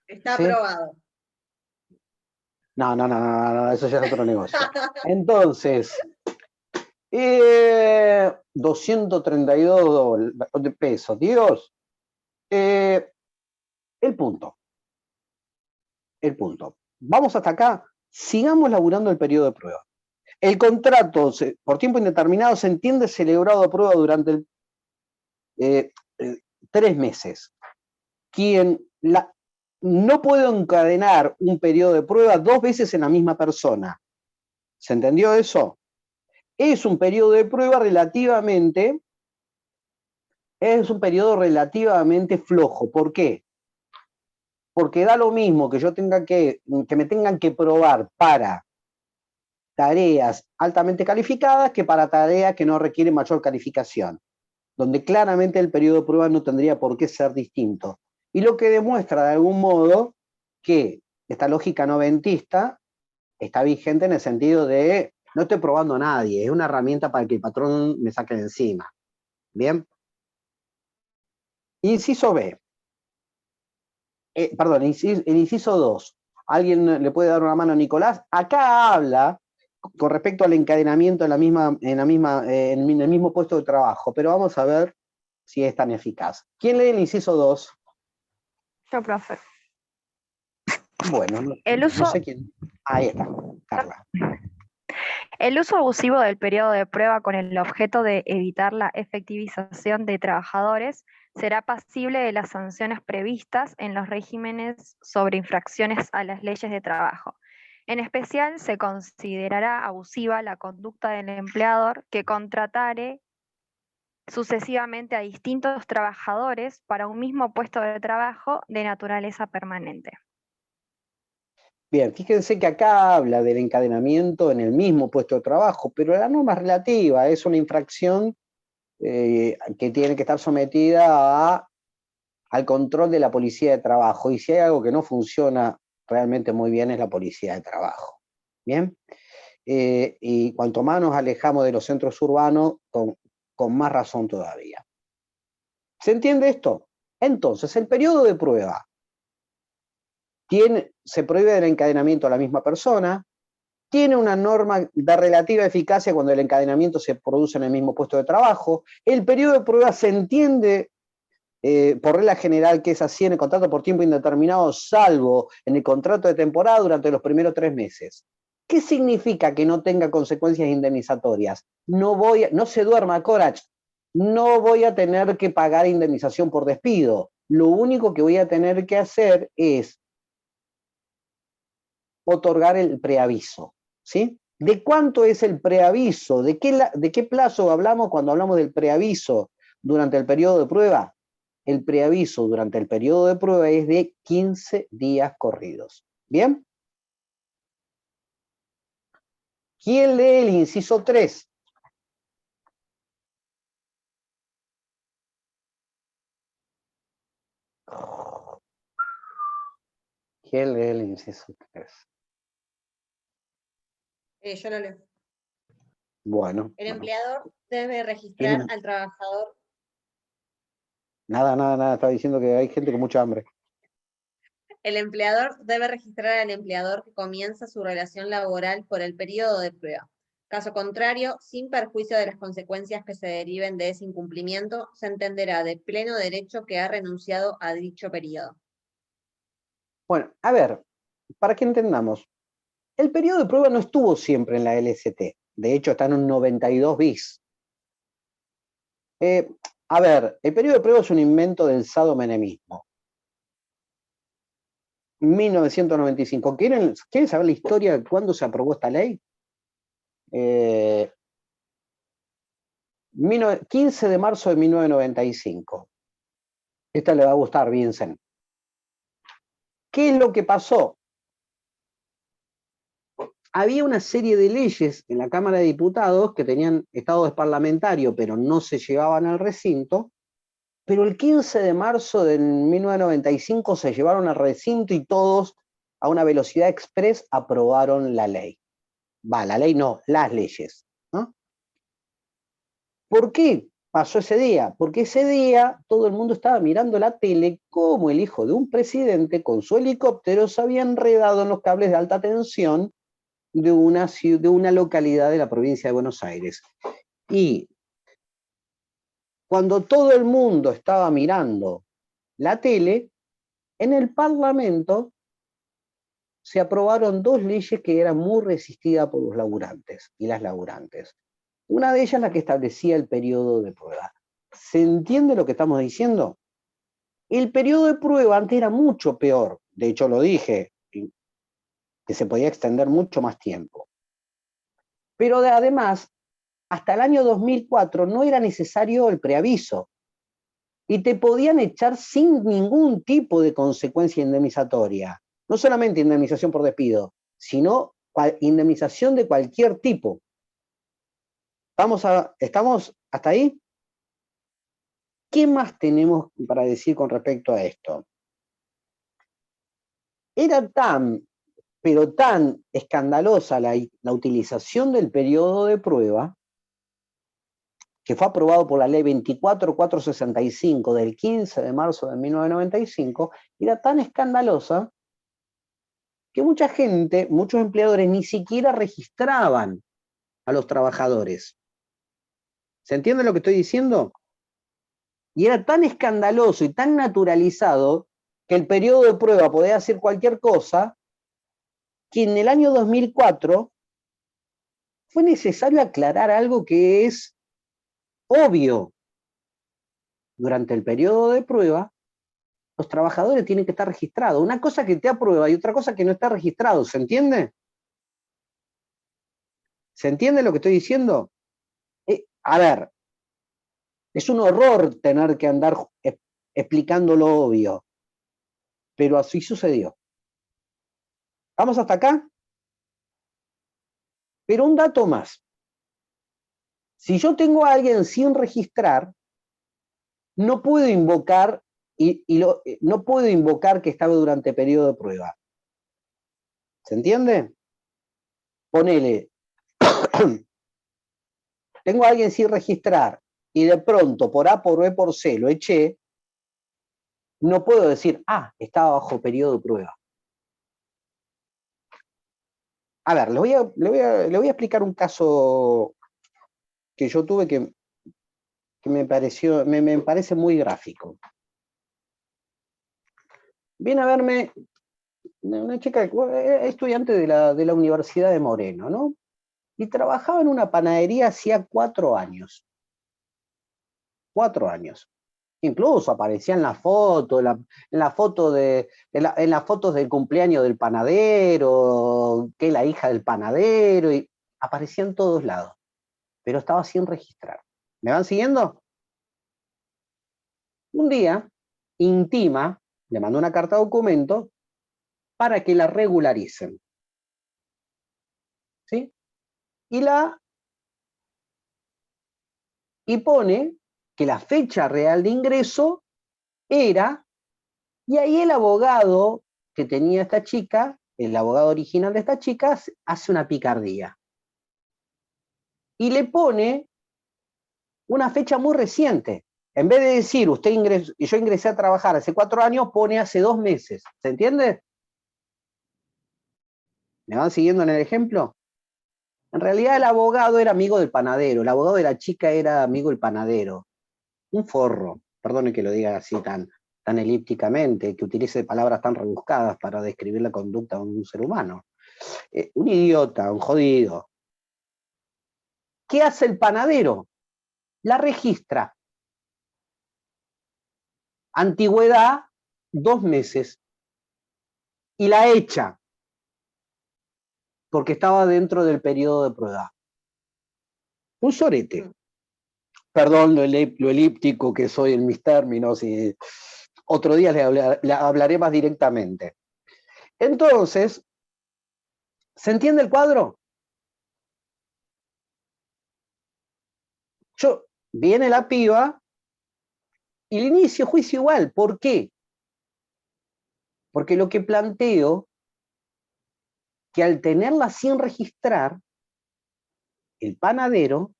Está ¿Sí? aprobado. No, eso ya es otro negocio. Entonces, 232 pesos, Dios. El punto. Vamos hasta acá, sigamos laburando el periodo de prueba. El contrato por tiempo indeterminado se entiende celebrado a prueba durante 3 meses. No puede encadenar un periodo de prueba 2 veces en la misma persona. ¿Se entendió eso? Es un periodo de prueba relativamente flojo. ¿Por qué? Porque da lo mismo que me tengan que probar para tareas altamente calificadas que para tareas que no requieren mayor calificación, donde claramente el periodo de prueba no tendría por qué ser distinto. Y lo que demuestra de algún modo que esta lógica noventista está vigente en el sentido de no estoy probando a nadie, es una herramienta para que el patrón me saque de encima. ¿Bien? Inciso B. El inciso 2. ¿Alguien le puede dar una mano a Nicolás? Acá habla con respecto al encadenamiento en el mismo puesto de trabajo, pero vamos a ver si es tan eficaz. ¿Quién lee el inciso 2? Yo, profe. Bueno, no sé quién. Ahí está, Carla. El uso abusivo del periodo de prueba con el objeto de evitar la efectivización de trabajadores será pasible de las sanciones previstas en los regímenes sobre infracciones a las leyes de trabajo. En especial, se considerará abusiva la conducta del empleador que contratare sucesivamente a distintos trabajadores para un mismo puesto de trabajo de naturaleza permanente. Bien, fíjense que acá habla del encadenamiento en el mismo puesto de trabajo, pero la norma es relativa, es una infracción que tiene que estar sometida al control de la policía de trabajo. Y si hay algo que no funciona realmente muy bien es la policía de trabajo. ¿Bien? Y cuanto más nos alejamos de los centros urbanos, con más razón todavía. ¿Se entiende esto? Entonces, el periodo de prueba se prohíbe el encadenamiento a la misma persona, tiene una norma de relativa eficacia cuando el encadenamiento se produce en el mismo puesto de trabajo, el periodo de prueba se entiende por regla general que es así en el contrato por tiempo indeterminado, salvo en el contrato de temporada durante los primeros 3 meses. ¿Qué significa que no tenga consecuencias indemnizatorias? No se duerma, Corach, no voy a tener que pagar indemnización por despido. Lo único que voy a tener que hacer es otorgar el preaviso, ¿sí? ¿De cuánto es el preaviso? ¿De qué plazo hablamos cuando hablamos del preaviso durante el periodo de prueba? El preaviso durante el periodo de prueba es de 15 días corridos. ¿Bien? ¿Quién lee el inciso 3? ¿Quién lee el inciso 3? Yo lo leo. Bueno. El empleador debe registrar al trabajador. Nada, estaba diciendo que hay gente con mucha hambre. El empleador debe registrar al empleador que comienza su relación laboral por el periodo de prueba. Caso contrario, sin perjuicio de las consecuencias que se deriven de ese incumplimiento, se entenderá de pleno derecho que ha renunciado a dicho periodo. Bueno, a ver, para que entendamos, el periodo de prueba no estuvo siempre en la LST. De hecho, está en un 92 bis. A ver, el periodo de prueba es un invento del sadomenemismo. 1995. ¿Quieren saber la historia de cuándo se aprobó esta ley? 15 de marzo de 1995. Esta le va a gustar, Vincent. ¿Qué es lo que pasó? Había una serie de leyes en la Cámara de Diputados que tenían estado parlamentario, pero no se llevaban al recinto, pero el 15 de marzo de 1995 se llevaron al recinto y todos, a una velocidad express, aprobaron la ley. La ley no, las leyes, ¿no? ¿Por qué pasó ese día? Porque ese día todo el mundo estaba mirando la tele como el hijo de un presidente con su helicóptero se había enredado en los cables de alta tensión de una localidad de la provincia de Buenos Aires. Y cuando todo el mundo estaba mirando la tele, en el Parlamento se aprobaron dos leyes que eran muy resistidas por los laburantes y las laburantes. Una de ellas la que establecía el periodo de prueba. ¿Se entiende lo que estamos diciendo? El periodo de prueba antes era mucho peor. De hecho, lo dije, que se podía extender mucho más tiempo. Pero además, hasta el año 2004 no era necesario el preaviso. Y te podían echar sin ningún tipo de consecuencia indemnizatoria. No solamente indemnización por despido, sino indemnización de cualquier tipo. ¿Estamos hasta ahí? ¿Qué más tenemos para decir con respecto a esto? Era pero tan escandalosa la utilización del periodo de prueba, que fue aprobado por la ley 24465 del 15 de marzo de 1995, era tan escandalosa que mucha gente, muchos empleadores ni siquiera registraban a los trabajadores. ¿Se entiende lo que estoy diciendo? Y era tan escandaloso y tan naturalizado que el periodo de prueba podía hacer cualquier cosa, que en el año 2004 fue necesario aclarar algo que es obvio. Durante el periodo de prueba, los trabajadores tienen que estar registrados. Una cosa que te aprueba y otra cosa que no está registrado. ¿Se entiende? ¿Se entiende lo que estoy diciendo? A ver, es un horror tener que andar explicando lo obvio, pero así sucedió. ¿Vamos hasta acá? Pero un dato más. Si yo tengo a alguien sin registrar, no puedo invocar no puedo invocar que estaba durante periodo de prueba. ¿Se entiende? Ponele, tengo a alguien sin registrar y de pronto por A, por B, por C lo eché, no puedo decir, estaba bajo periodo de prueba. A ver, le voy a explicar un caso que yo tuve que me parece muy gráfico. Viene a verme una chica, estudiante de la Universidad de Moreno, ¿no? Y trabajaba en una panadería hacía 4 años. 4 años. Incluso aparecía en la foto, en las fotos del cumpleaños del panadero, que es la hija del panadero, y aparecía en todos lados. Pero estaba sin registrar. ¿Me van siguiendo? Un día, intima, le mandó una carta de documento para que la regularicen. ¿Sí? Y pone que la fecha real de ingreso era, y ahí el abogado que tenía esta chica, el abogado original de esta chica, hace una picardía. Y le pone una fecha muy reciente. En vez de decir, yo ingresé a trabajar hace 4 años, pone hace 2 meses. ¿Se entiende? ¿Me van siguiendo en el ejemplo? En realidad el abogado era amigo del panadero, el abogado de la chica era amigo del panadero. Un forro, perdone que lo diga así tan elípticamente, que utilice palabras tan rebuscadas para describir la conducta de un ser humano. Un idiota, un jodido. ¿Qué hace el panadero? La registra. Antigüedad, 2 meses. Y la echa, porque estaba dentro del periodo de prueba. Un sorete. Perdón lo elíptico que soy en mis términos, y otro día le hablaré más directamente. Entonces, ¿se entiende el cuadro? Viene la piba y le inicio juicio igual. ¿Por qué? Porque lo que planteo, que al tenerla sin registrar, el panadero,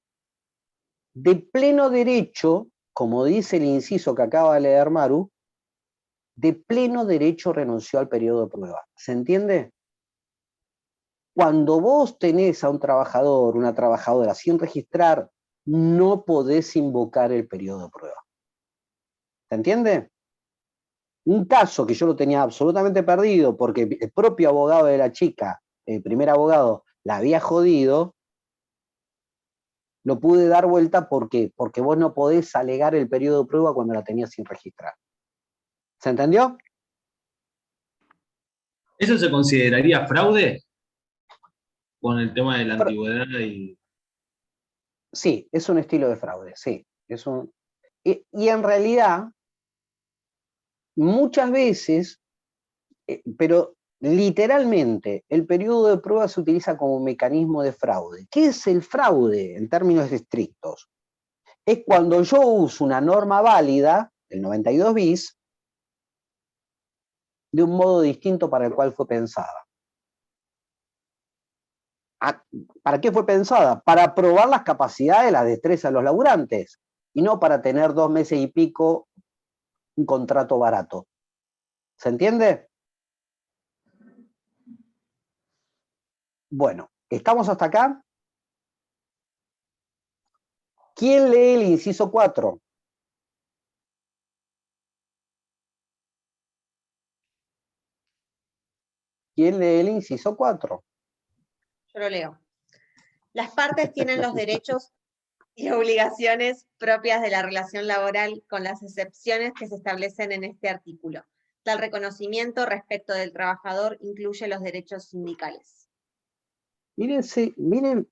de pleno derecho, como dice el inciso que acaba de leer Maru, de pleno derecho renunció al periodo de prueba. ¿Se entiende? Cuando vos tenés a un trabajador, una trabajadora sin registrar, no podés invocar el periodo de prueba. ¿Se entiende? Un caso que yo lo tenía absolutamente perdido porque el propio abogado de la chica, el primer abogado, la había jodido, lo pude dar vuelta. ¿Por qué? Porque vos no podés alegar el periodo de prueba cuando la tenías sin registrar. ¿Se entendió? ¿Eso se consideraría fraude? Con el tema de la antigüedad y... Sí, es un estilo de fraude, sí. Y en realidad, muchas veces, pero literalmente, el periodo de prueba se utiliza como mecanismo de fraude. ¿Qué es el fraude en términos estrictos? Es cuando yo uso una norma válida, el 92 bis, de un modo distinto para el cual fue pensada. ¿Para qué fue pensada? Para probar las capacidades, las destrezas de los laburantes, y no para tener 2 meses y pico un contrato barato. ¿Se entiende? Bueno, ¿estamos hasta acá? ¿Quién lee el inciso 4? ¿Quién lee el inciso 4? Yo lo leo. Las partes tienen los derechos y obligaciones propias de la relación laboral, con las excepciones que se establecen en este artículo. Tal reconocimiento respecto del trabajador incluye los derechos sindicales. Miren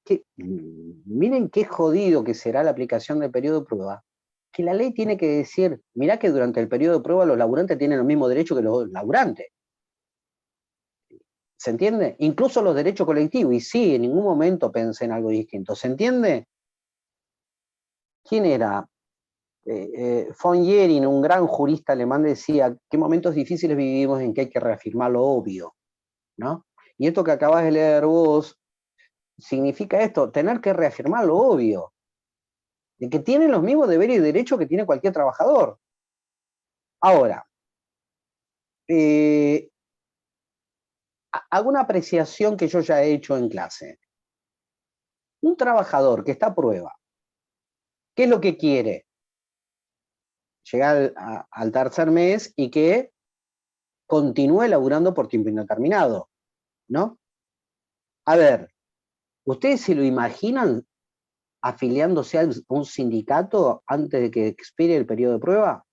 qué jodido que será la aplicación del periodo de prueba, que la ley tiene que decir, mirá que durante el periodo de prueba los laburantes tienen los mismos derechos que los laburantes. ¿Se entiende? Incluso los derechos colectivos. Y sí, en ningún momento pensé en algo distinto. ¿Se entiende? ¿Quién era? Von Jering, un gran jurista alemán, decía qué momentos difíciles vivimos en que hay que reafirmar lo obvio, ¿no? Y esto que acabas de leer vos significa esto, tener que reafirmar lo obvio, de que tienen los mismos deberes y derechos que tiene cualquier trabajador. Ahora, alguna apreciación que yo ya he hecho en clase. Un trabajador que está a prueba, ¿qué es lo que quiere? Llegar al tercer mes y que continúe laburando por tiempo indeterminado, ¿no? A ver, ¿ustedes se lo imaginan afiliándose a un sindicato antes de que expire el periodo de prueba?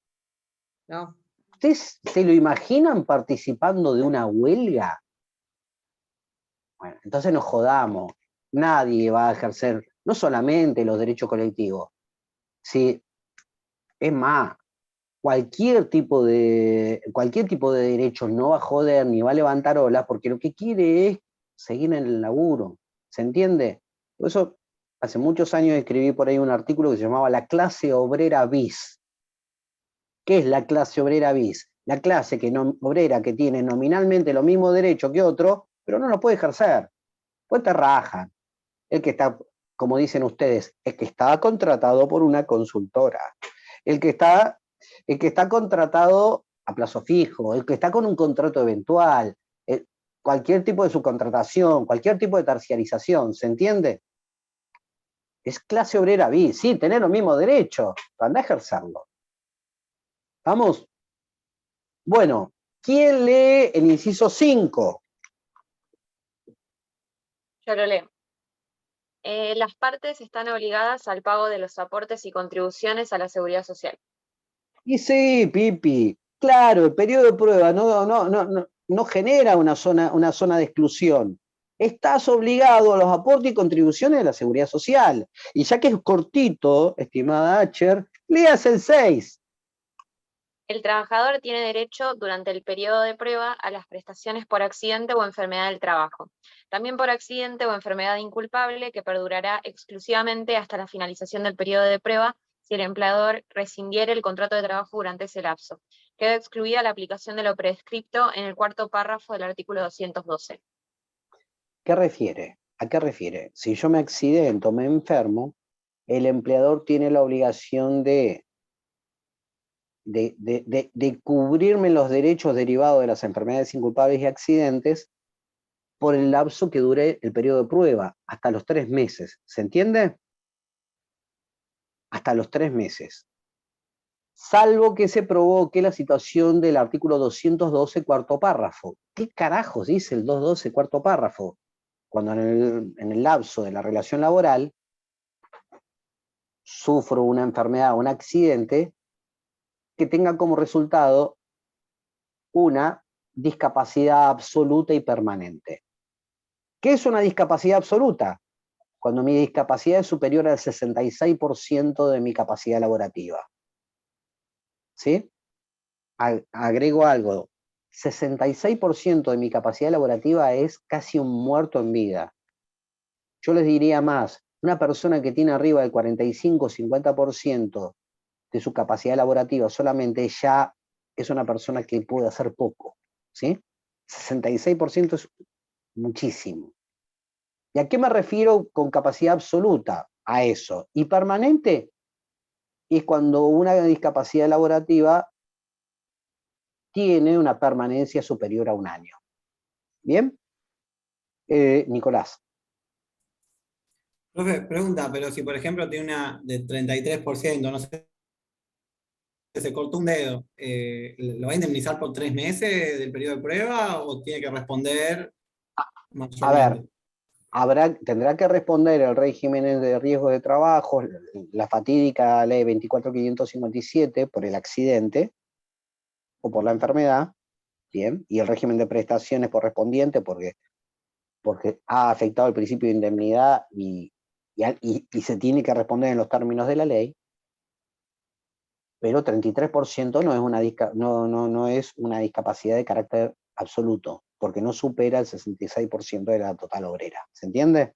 No. ¿Ustedes se lo imaginan participando de una huelga? Bueno, entonces nos jodamos. Nadie va a ejercer no solamente los derechos colectivos. Sí, es más, cualquier tipo de derechos no va a joder ni va a levantar olas, porque lo que quiere es seguir en el laburo. ¿Se entiende? Por eso, hace muchos años escribí por ahí un artículo que se llamaba La clase obrera bis. ¿Qué es la clase obrera bis? La clase obrera que tiene nominalmente los mismos derechos que otro, pero no los puede ejercer. Pues te rajan. El que está, como dicen ustedes, el que está contratado por una consultora. El que está contratado a plazo fijo, el que está con un contrato eventual, cualquier tipo de subcontratación, cualquier tipo de terciarización, ¿se entiende? Es clase obrera bis, sí, tener los mismos derechos, pero anda a ejercerlo. ¿Vamos? Bueno, ¿quién lee el inciso 5? Yo lo leo. Las partes están obligadas al pago de los aportes y contribuciones a la seguridad social. Y sí, Pipi, claro, el periodo de prueba no genera una zona de exclusión. Estás obligado a los aportes y contribuciones de la seguridad social. Y ya que es cortito, estimada Acher, leas el 6. El trabajador tiene derecho durante el periodo de prueba a las prestaciones por accidente o enfermedad del trabajo. También por accidente o enfermedad inculpable que perdurará exclusivamente hasta la finalización del periodo de prueba si el empleador rescindiere el contrato de trabajo durante ese lapso. Queda excluida la aplicación de lo prescripto en el cuarto párrafo del artículo 212. ¿Qué refiere? ¿A qué refiere? Si yo me accidento, me enfermo, el empleador tiene la obligación de cubrirme los derechos derivados de las enfermedades inculpables y accidentes por el lapso que dure el periodo de prueba, hasta los 3 meses. ¿Se entiende? Hasta los 3 meses. Salvo que se provoque la situación del artículo 212, cuarto párrafo. ¿Qué carajos dice el 212, cuarto párrafo? Cuando en el lapso de la relación laboral sufro una enfermedad o un accidente que tenga como resultado una discapacidad absoluta y permanente. ¿Qué es una discapacidad absoluta? Cuando mi discapacidad es superior al 66% de mi capacidad laborativa. ¿Sí? Agrego algo. 66% de mi capacidad laborativa es casi un muerto en vida. Yo les diría más, una persona que tiene arriba del 45-50% de su capacidad laborativa solamente ya es una persona que puede hacer poco. ¿Sí? 66% es muchísimo. ¿Y a qué me refiero con capacidad absoluta? A eso. Y permanente es cuando una discapacidad laborativa tiene una permanencia superior a 1 año. ¿Bien? Nicolás. Profe, pregunta, pero si por ejemplo tiene una de 33%, no sé, se cortó un dedo, ¿lo va a indemnizar por 3 meses del periodo de prueba o tiene que responder mayormente? A ver, tendrá que responder el régimen de riesgo de trabajo, la fatídica ley 24.557 por el accidente o por la enfermedad, ¿bien? Y el régimen de prestaciones correspondiente porque ha afectado el principio de indemnidad y se tiene que responder en los términos de la ley, pero 33% no es una discapacidad de carácter absoluto, porque no supera el 66% de la total obrera. ¿Se entiende?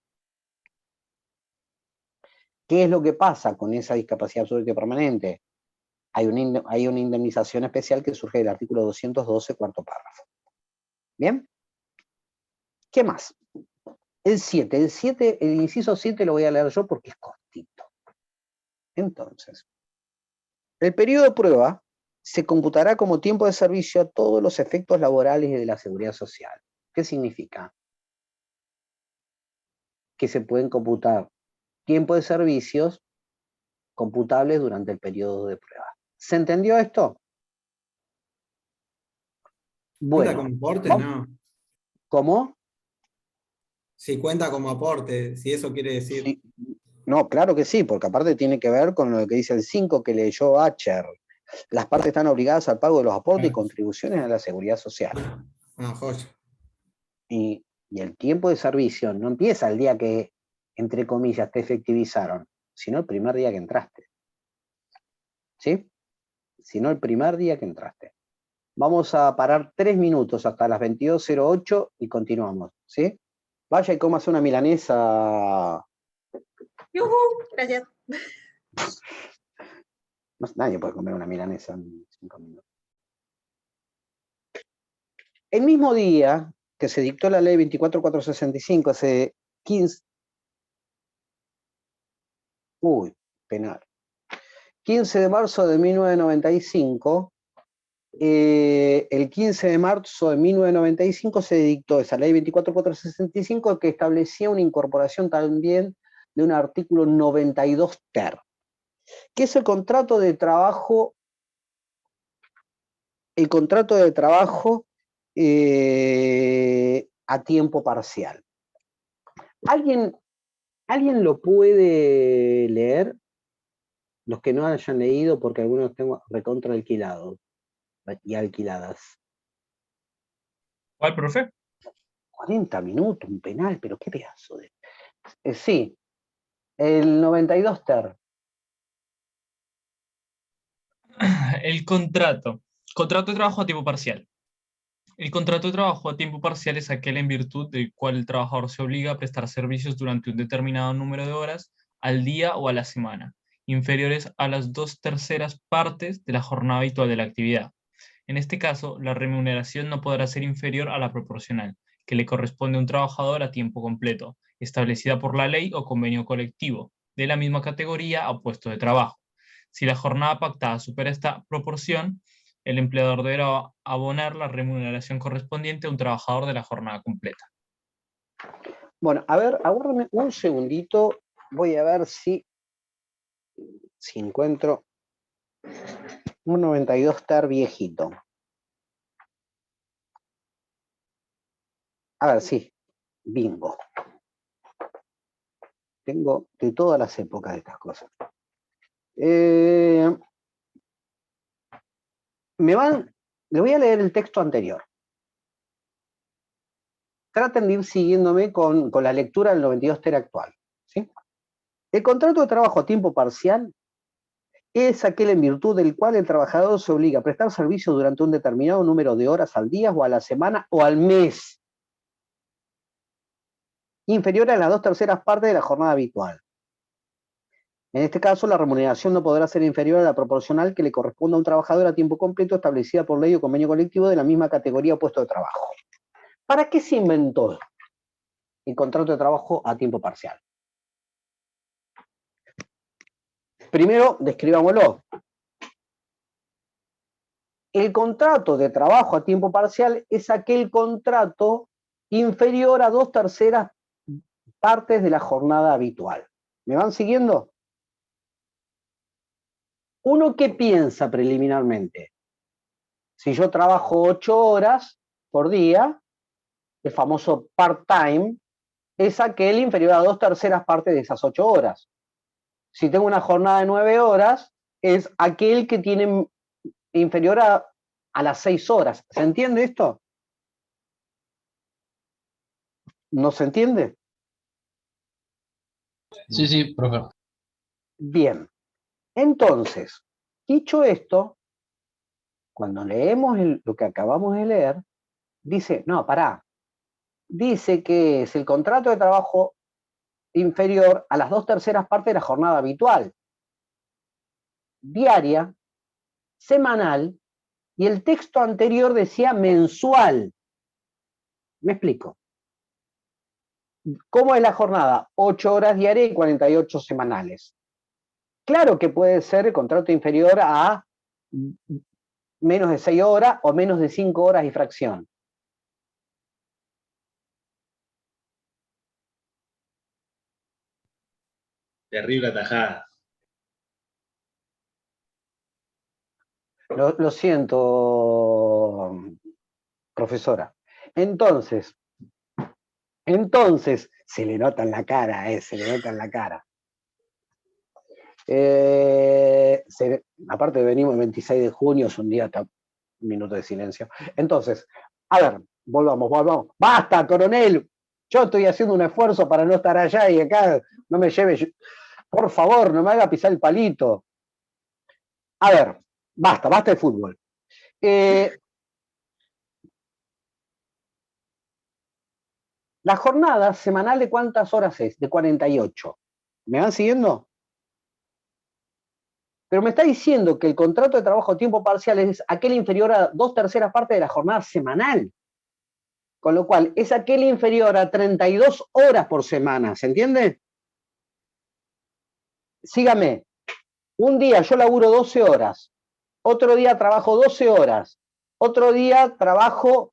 ¿Qué es lo que pasa con esa discapacidad absoluta y permanente? Hay una indemnización especial que surge del artículo 212, cuarto párrafo. ¿Bien? ¿Qué más? El 7, el inciso 7 lo voy a leer yo porque es cortito. Entonces, el periodo de prueba se computará como tiempo de servicio a todos los efectos laborales y de la seguridad social. ¿Qué significa? Que se pueden computar tiempo de servicios computables durante el periodo de prueba. ¿Se entendió esto? ¿Cuenta Bueno, como aporte? No. ¿Cómo? Si cuenta como aporte, si eso quiere decir. Sí. No, claro que sí, porque aparte tiene que ver con lo que dice el 5 que leyó Acher. Las partes están obligadas al pago de los aportes y contribuciones a la seguridad social. Ah, joya. Y el tiempo de servicio no empieza el día que, entre comillas, te efectivizaron, sino el primer día que entraste. ¿Sí? sino el primer día que entraste. Vamos a parar 3 minutos hasta las 22:08 y continuamos, ¿sí? Vaya y cómase una milanesa. ¡Yujú! Gracias. Nadie puede comer una milanesa en 5 minutos. El mismo día que se dictó la ley 24465, hace 15... penal. 15 de marzo de 1995, el 15 de marzo de 1995 se dictó esa ley 24465 que establecía una incorporación también de un artículo 92 ter, que es el contrato de trabajo a tiempo parcial. ¿Alguien lo puede leer? Los que no hayan leído, porque algunos tengo recontra alquilados y alquiladas. ¿Cuál, profe? 40 minutos, un penal, pero qué pedazo de... sí, el 92 ter. El contrato. Contrato de trabajo a tiempo parcial. El contrato de trabajo a tiempo parcial es aquel en virtud del cual el trabajador se obliga a prestar servicios durante un determinado número de horas al día o a la semana, inferiores a las 2/3 partes de la jornada habitual de la actividad. En este caso, la remuneración no podrá ser inferior a la proporcional, que le corresponde a un trabajador a tiempo completo, establecida por la ley o convenio colectivo, de la misma categoría o puesto de trabajo. Si la jornada pactada supera esta proporción, el empleador deberá abonar la remuneración correspondiente a un trabajador de la jornada completa. Bueno, a ver, aguárdame un segundito, voy a ver si encuentro un 92 ter viejito. A ver, sí, bingo. Tengo de todas las épocas de estas cosas. Le voy a leer el texto anterior. Traten de ir siguiéndome con la lectura del 92 ter actual, ¿sí? El contrato de trabajo a tiempo parcial es aquel en virtud del cual el trabajador se obliga a prestar servicio durante un determinado número de horas al día o a la semana o al mes, inferior a las 2/3 partes de la jornada habitual. En este caso, la remuneración no podrá ser inferior a la proporcional que le corresponda a un trabajador a tiempo completo establecida por ley o convenio colectivo de la misma categoría o puesto de trabajo. ¿Para qué se inventó el contrato de trabajo a tiempo parcial? Primero, describámoslo. El contrato de trabajo a tiempo parcial es aquel contrato inferior a 2/3 partes de la jornada habitual. ¿Me van siguiendo? ¿Uno qué piensa preliminarmente? Si yo trabajo 8 horas por día, el famoso part-time es aquel inferior a 2/3 partes de esas 8 horas. Si tengo una jornada de 9 horas, es aquel que tiene inferior a las 6 horas. ¿Se entiende esto? ¿No se entiende? Sí, sí, profe. Bien. Entonces, dicho esto, cuando leemos lo que acabamos de leer, dice, no, pará, dice que es el contrato de trabajo inferior a las 2/3 partes de la jornada habitual, diaria, semanal, y el texto anterior decía mensual. Me explico. ¿Cómo es la jornada? 8 horas diarias y 48 semanales. Claro que puede ser el contrato inferior a menos de 6 horas o menos de 5 horas y fracción. Terrible atajada. Lo siento, profesora. Entonces, se le nota en la cara, se le nota en la cara. Aparte venimos el 26 de junio, es un día, un minuto de silencio. Entonces, a ver, volvamos. ¡Basta, coronel! Yo estoy haciendo un esfuerzo para no estar allá y acá no me lleve... Por favor, no me haga pisar el palito. A ver, Basta de fútbol. La jornada semanal, ¿de cuántas horas es? De 48. ¿Me van siguiendo? Pero me está diciendo que el contrato de trabajo a tiempo parcial es aquel inferior a 2/3 partes de la jornada semanal. Con lo cual, es aquel inferior a 32 horas por semana. ¿Se entiende? Sígame. Un día yo laburo 12 horas. Otro día trabajo 12 horas. Otro día trabajo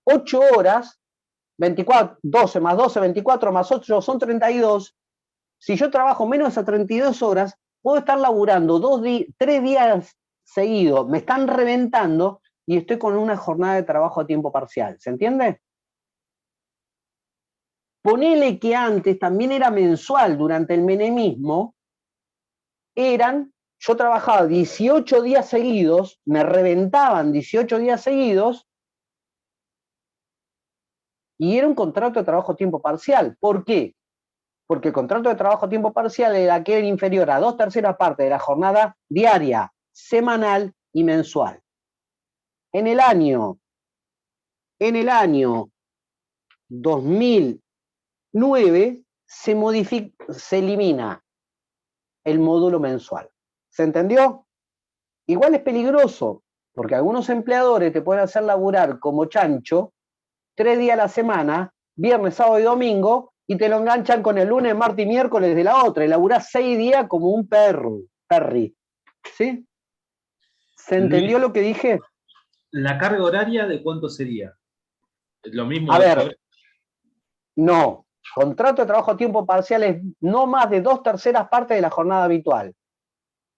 8 horas. 24, 12 más 12, 24 más 8 son 32. Si yo trabajo menos de esas 32 horas, puedo estar laburando 3 días seguidos, me están reventando y estoy con una jornada de trabajo a tiempo parcial. ¿Se entiende? Ponele que antes también era mensual, durante el menemismo, yo trabajaba 18 días seguidos, me reventaban 18 días seguidos, y era un contrato de trabajo a tiempo parcial. ¿Por qué? Porque el contrato de trabajo a tiempo parcial era aquel inferior a 2/3 partes de la jornada diaria, semanal y mensual. En el año 2009 se elimina el módulo mensual. ¿Se entendió? Igual es peligroso, porque algunos empleadores te pueden hacer laburar como chancho 3 días a la semana, viernes, sábado y domingo, y te lo enganchan con el lunes, martes y miércoles de la otra, y laburás 6 días como un perri. ¿Sí? ¿Se entendió Luis, lo que dije? ¿la carga horaria de cuánto sería? ¿Lo mismo A de ver, 8 horas? no. Contrato de trabajo a tiempo parcial es no más de 2/3 partes de la jornada habitual.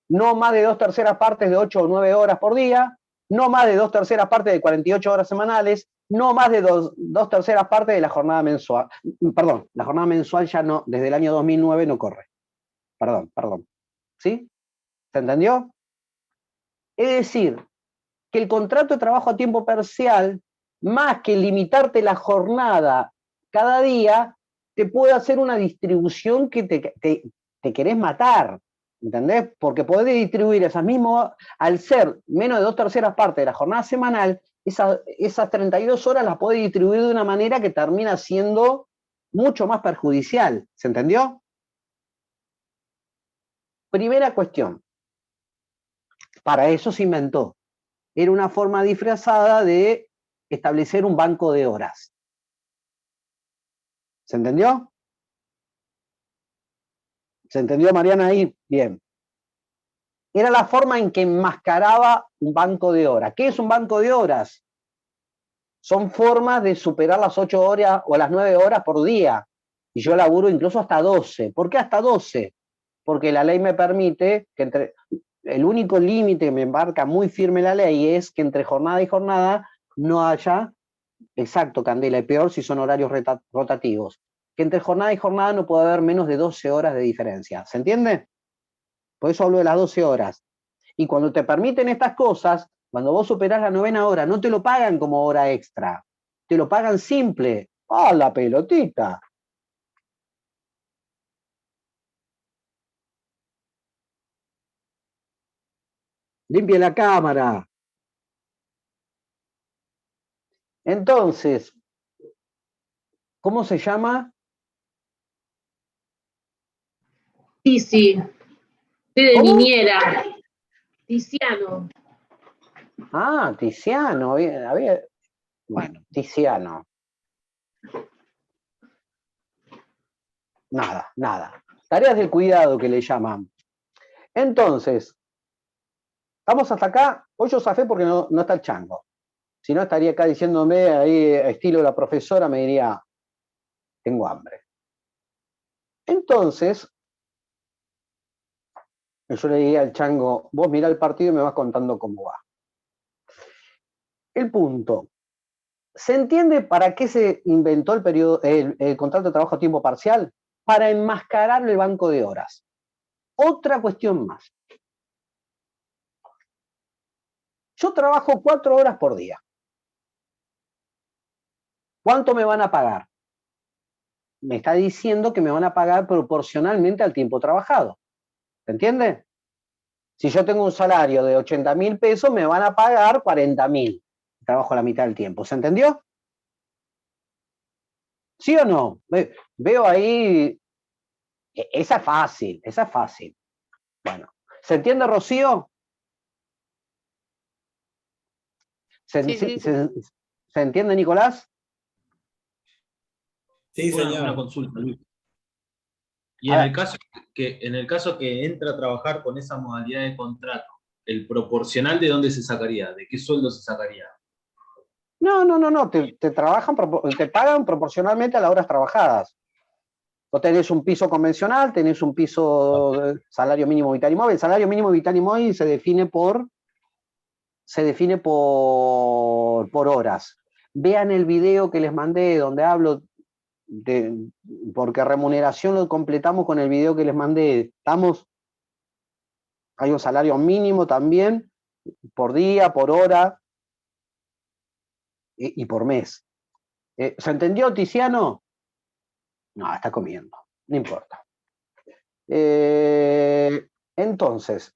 No más de 2/3 partes de 8 o 9 horas por día. No más de 2/3 partes de 48 horas semanales. No más de 2/3 partes de la jornada mensual. Perdón, la jornada mensual ya no, desde el año 2009 no corre. Perdón. ¿Sí? ¿Se entendió? Es decir, que el contrato de trabajo a tiempo parcial, más que limitarte la jornada cada día, te puede hacer una distribución que te querés matar, ¿entendés? Porque podés distribuir esas mismas, al ser menos de 2/3 partes de la jornada semanal, esas 32 horas las podés distribuir de una manera que termina siendo mucho más perjudicial, ¿se entendió? Primera cuestión, para eso se inventó. Era una forma disfrazada de establecer un banco de horas. ¿Se entendió? ¿Se entendió, Mariana, ahí? Bien. Era la forma en que enmascaraba un banco de horas. ¿Qué es un banco de horas? Son formas de superar las 8 horas o las 9 horas por día. Y yo laburo incluso hasta 12. ¿Por qué hasta 12? Porque la ley me permite que el único límite que me marca muy firme la ley es que entre jornada y jornada no haya, exacto, Candela, y peor si son horarios rotativos, que entre jornada y jornada no puede haber menos de 12 horas de diferencia. ¿Se entiende? Por eso hablo de las 12 horas. Y cuando te permiten estas cosas, cuando vos superás la 9ª hora, no te lo pagan como hora extra, te lo pagan simple. ¡Ah, la pelotita! Limpie la cámara. Entonces, ¿cómo se llama? Sí, de ¿Cómo? niñera. Tiziano. Ah, Tiziano. Bueno, Tiziano. Nada. Tareas del cuidado que le llaman. Entonces, ¿estamos hasta acá? Hoy yo zafé porque no está el chango. Si no, estaría acá diciéndome, ahí, estilo la profesora, me diría, tengo hambre. Entonces, yo le diría al chango, vos mirá el partido y me vas contando cómo va. El punto. ¿Se entiende para qué se inventó el contrato de trabajo a tiempo parcial? Para enmascarar el banco de horas. Otra cuestión más. Yo trabajo 4 horas por día. ¿Cuánto me van a pagar? Me está diciendo que me van a pagar proporcionalmente al tiempo trabajado. ¿Se entiende? Si yo tengo un salario de 80.000 pesos, me van a pagar 40.000. Trabajo la mitad del tiempo. ¿Se entendió? ¿Sí o no? Veo ahí. Esa es fácil, esa es fácil. Bueno, ¿se entiende, Rocío? Sí. ¿Se entiende, Nicolás? Sí, Una señor. consulta, Luis. Y A en ver. el caso que entra a trabajar con esa modalidad de contrato, ¿el proporcional de dónde se sacaría? ¿De qué sueldo se sacaría? No. Te pagan proporcionalmente a las horas trabajadas. Vos tenés un piso convencional, tenés un piso de salario mínimo vital y móvil. El salario mínimo vital y móvil se define por horas. Vean el video que les mandé donde hablo porque remuneración lo completamos con el video que les mandé. Hay un salario mínimo también, por día, por hora y por mes. ¿Se entendió, Tiziano? No, está comiendo, no importa. Entonces,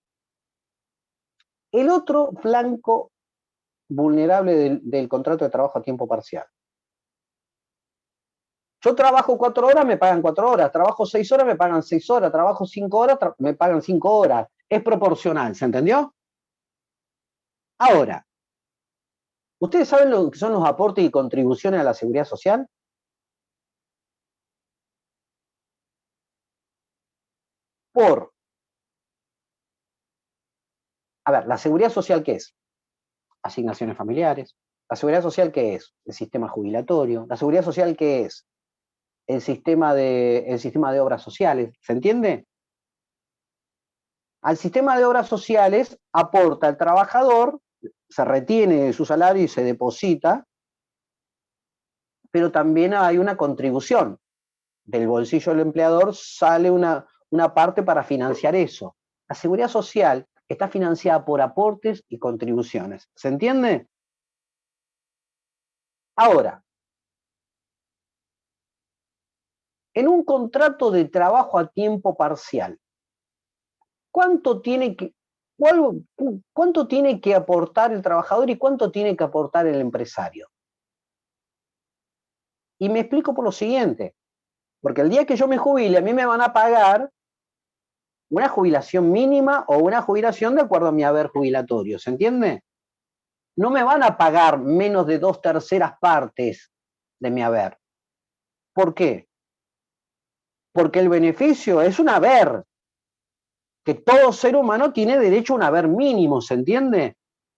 el otro flanco vulnerable del contrato de trabajo a tiempo parcial. Yo trabajo 4 horas, me pagan 4 horas. Trabajo 6 horas, me pagan 6 horas. Trabajo 5 horas, me pagan 5 horas. Es proporcional, ¿se entendió? Ahora, ¿ustedes saben lo que son los aportes y contribuciones a la seguridad social? A ver, ¿la seguridad social qué es? Asignaciones familiares. ¿La seguridad social qué es? El sistema jubilatorio. ¿La seguridad social qué es? El sistema de obras sociales. ¿Se entiende? Al sistema de obras sociales aporta el trabajador, se retiene su salario y se deposita, pero también hay una contribución. Del bolsillo del empleador sale una parte para financiar eso. La seguridad social está financiada por aportes y contribuciones. ¿Se entiende? Ahora, en un contrato de trabajo a tiempo parcial, ¿cuánto tiene que aportar el trabajador y cuánto tiene que aportar el empresario? Y me explico por lo siguiente, porque el día que yo me jubile, a mí me van a pagar una jubilación mínima o una jubilación de acuerdo a mi haber jubilatorio, ¿se entiende? No me van a pagar menos de 2/3 partes de mi haber. ¿Por qué? Porque el beneficio es un haber, que todo ser humano tiene derecho a un haber mínimo, ¿se entiende?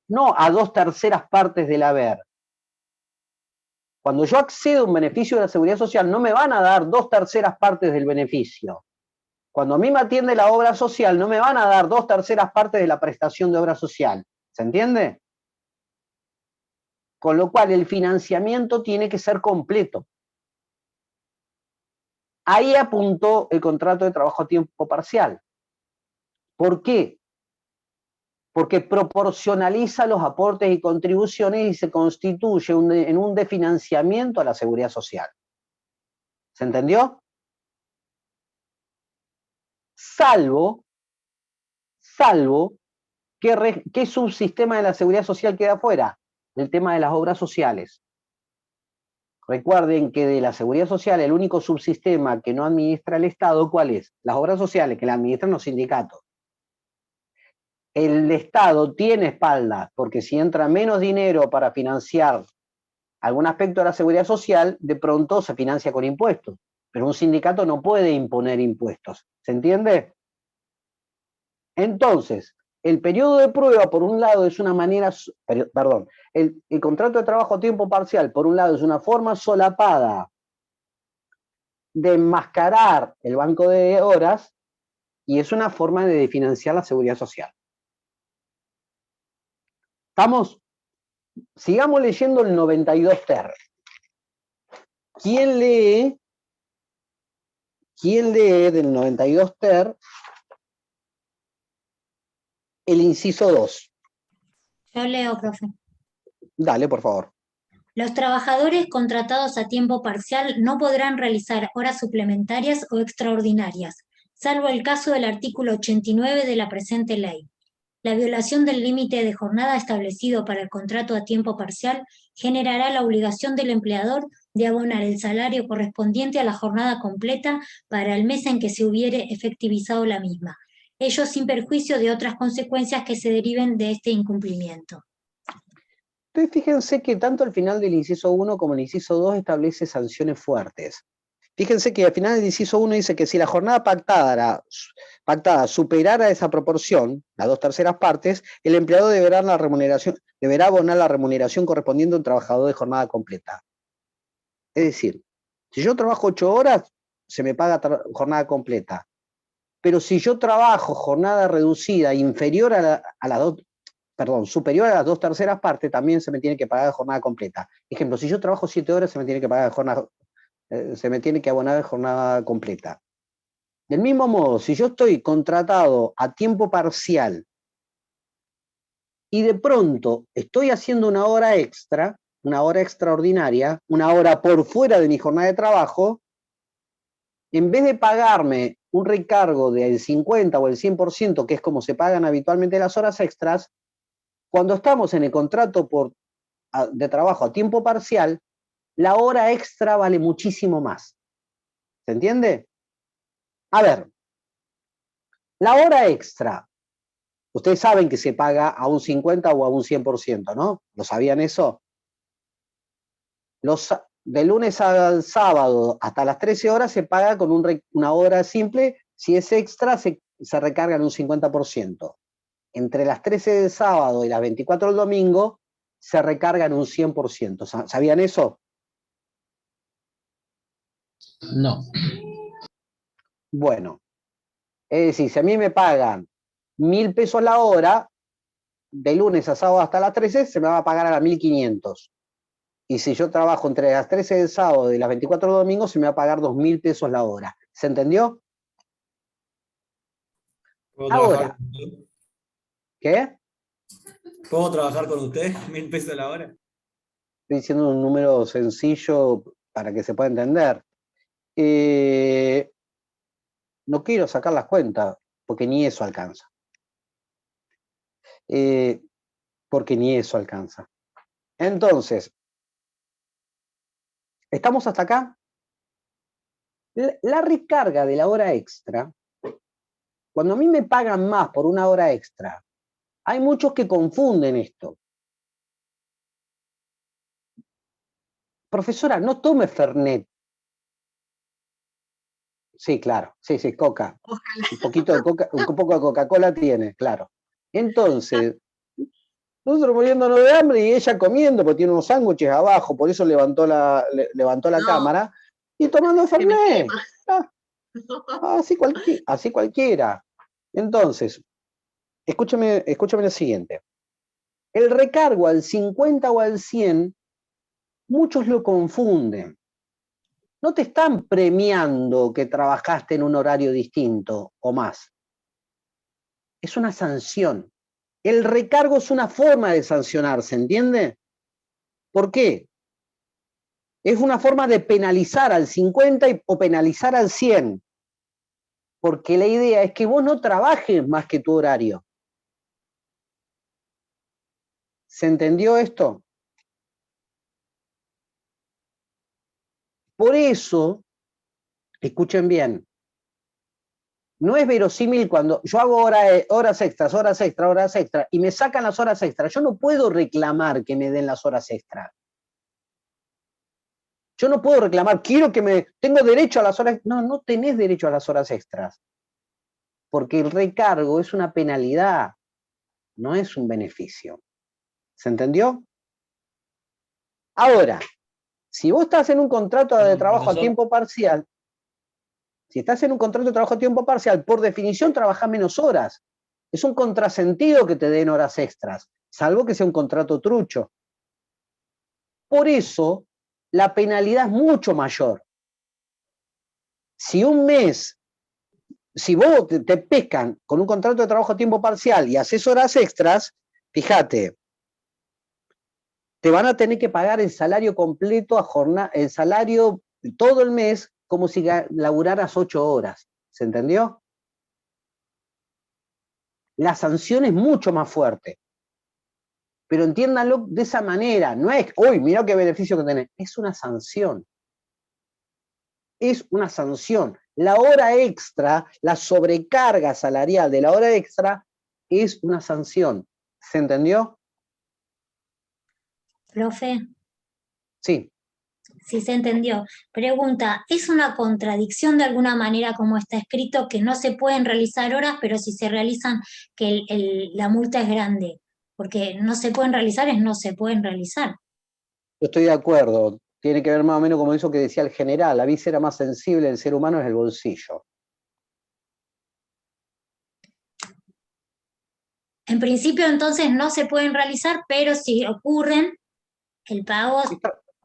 No a 2/3 partes del haber. Cuando yo accedo a un beneficio de la seguridad social, no me van a dar 2/3 partes del beneficio. Cuando a mí me atiende la obra social, no me van a dar 2/3 partes de la prestación de obra social. ¿Se entiende? Con lo cual, el financiamiento tiene que ser completo. Ahí apuntó el contrato de trabajo a tiempo parcial. ¿Por qué? Porque proporcionaliza los aportes y contribuciones y se constituye en un desfinanciamiento a la seguridad social. ¿Se entendió? Salvo ¿qué subsistema de la seguridad social queda fuera? El tema de las obras sociales. Recuerden que de la seguridad social el único subsistema que no administra el Estado, ¿cuál es? Las obras sociales, que la administran los sindicatos. El Estado tiene espaldas, porque si entra menos dinero para financiar algún aspecto de la seguridad social, de pronto se financia con impuestos. Pero un sindicato no puede imponer impuestos. ¿Se entiende? Entonces, el periodo de prueba, por un lado, es una manera, perdón, el contrato de trabajo a tiempo parcial, por un lado, es una forma solapada de enmascarar el banco de horas y es una forma de financiar la seguridad social. ¿Estamos? Sigamos leyendo el 92 ter. ¿Quién lee del 92 ter el inciso 2? Yo leo, profe. Dale, por favor. Los trabajadores contratados a tiempo parcial no podrán realizar horas suplementarias o extraordinarias, salvo el caso del artículo 89 de la presente ley. La violación del límite de jornada establecido para el contrato a tiempo parcial generará la obligación del empleador de abonar el salario correspondiente a la jornada completa para el mes en que se hubiere efectivizado la misma, ello sin perjuicio de otras consecuencias que se deriven de este incumplimiento. Entonces, fíjense que tanto al final del inciso 1 como el inciso 2 establece sanciones fuertes. Fíjense que al final del inciso 1 dice que si la jornada pactada superara esa proporción, las 2/3 partes, el empleador deberá abonar la remuneración correspondiente a un trabajador de jornada completa. Es decir, si yo trabajo 8 horas, se me paga jornada completa. Pero si yo trabajo jornada reducida superior a las 2/3 partes, también se me tiene que pagar jornada completa. Ejemplo, si yo trabajo 7 horas, se me tiene que pagar se me tiene que abonar jornada completa. Del mismo modo, si yo estoy contratado a tiempo parcial y de pronto estoy haciendo una hora extra, una hora extraordinaria, una hora por fuera de mi jornada de trabajo, en vez de pagarme un recargo del 50 o el 100%, que es como se pagan habitualmente las horas extras, cuando estamos en el contrato de trabajo a tiempo parcial, la hora extra vale muchísimo más. ¿Se entiende? A ver, la hora extra, ustedes saben que se paga a un 50 o a un 100%, ¿no? ¿Lo sabían eso? De lunes al sábado hasta las 13 horas se paga con una hora simple, si es extra se recarga en un 50%. Entre las 13 del sábado y las 24 del domingo se recarga en un 100%. ¿Sabían eso? No. Bueno, es decir, si a mí me pagan 1.000 pesos la hora, de lunes a sábado hasta las 13, se me va a pagar a las 1.500. Y si yo trabajo entre las 13 del sábado y las 24 del domingo, se me va a pagar 2.000 pesos la hora. ¿Se entendió? Ahora, ¿qué? ¿Puedo trabajar con usted? 1.000 pesos la hora. Estoy diciendo un número sencillo para que se pueda entender. No quiero sacar las cuentas, porque ni eso alcanza. Porque ni eso alcanza. Entonces, ¿estamos hasta acá? La recarga de la hora extra, cuando a mí me pagan más por una hora extra, hay muchos que confunden esto. Profesora, no tome Fernet. Sí, claro, sí, Coca. Un poquito de Coca, un poco de Coca-Cola tiene, claro. Entonces, nosotros muriéndonos de hambre y ella comiendo, porque tiene unos sándwiches abajo, por eso levantó la cámara, y tomando Fernet. Así cualquiera. Entonces, escúchame lo siguiente. El recargo al 50 o al 100, muchos lo confunden. No te están premiando que trabajaste en un horario distinto o más. Es una sanción. El recargo es una forma de sancionar, ¿se entiende? ¿Por qué? Es una forma de penalizar al 50 o penalizar al 100. Porque la idea es que vos no trabajes más que tu horario. ¿Se entendió esto? Por eso, escuchen bien, no es verosímil cuando yo hago horas extras, y me sacan las horas extras. Yo no puedo reclamar que me den las horas extras. Yo no puedo reclamar, tengo derecho a las horas. No tenés derecho a las horas extras. Porque el recargo es una penalidad, no es un beneficio. ¿Se entendió? Ahora, si vos estás en un contrato de trabajo a tiempo parcial, por definición trabajás menos horas. Es un contrasentido que te den horas extras, salvo que sea un contrato trucho. Por eso, la penalidad es mucho mayor. Si vos te pescan con un contrato de trabajo a tiempo parcial y haces horas extras, fíjate, te van a tener que pagar el salario completo el salario todo el mes, como si laburaras 8 horas. ¿Se entendió? la sanción es mucho más fuerte. Pero entiéndanlo de esa manera, no es, uy, mirá qué beneficio que tenés, es una sanción. Es una sanción. La hora extra, la sobrecarga salarial de la hora extra es una sanción. ¿Se entendió? Profe, Sí. si se entendió. Pregunta, ¿es una contradicción de alguna manera como está escrito que no se pueden realizar horas, pero si se realizan que la multa es grande? Porque no se pueden realizar es no se pueden realizar. Yo estoy de acuerdo. Tiene que ver más o menos como eso que decía el general. La víscera más sensible del ser humano es el bolsillo. En principio entonces no se pueden realizar, pero si ocurren, el pago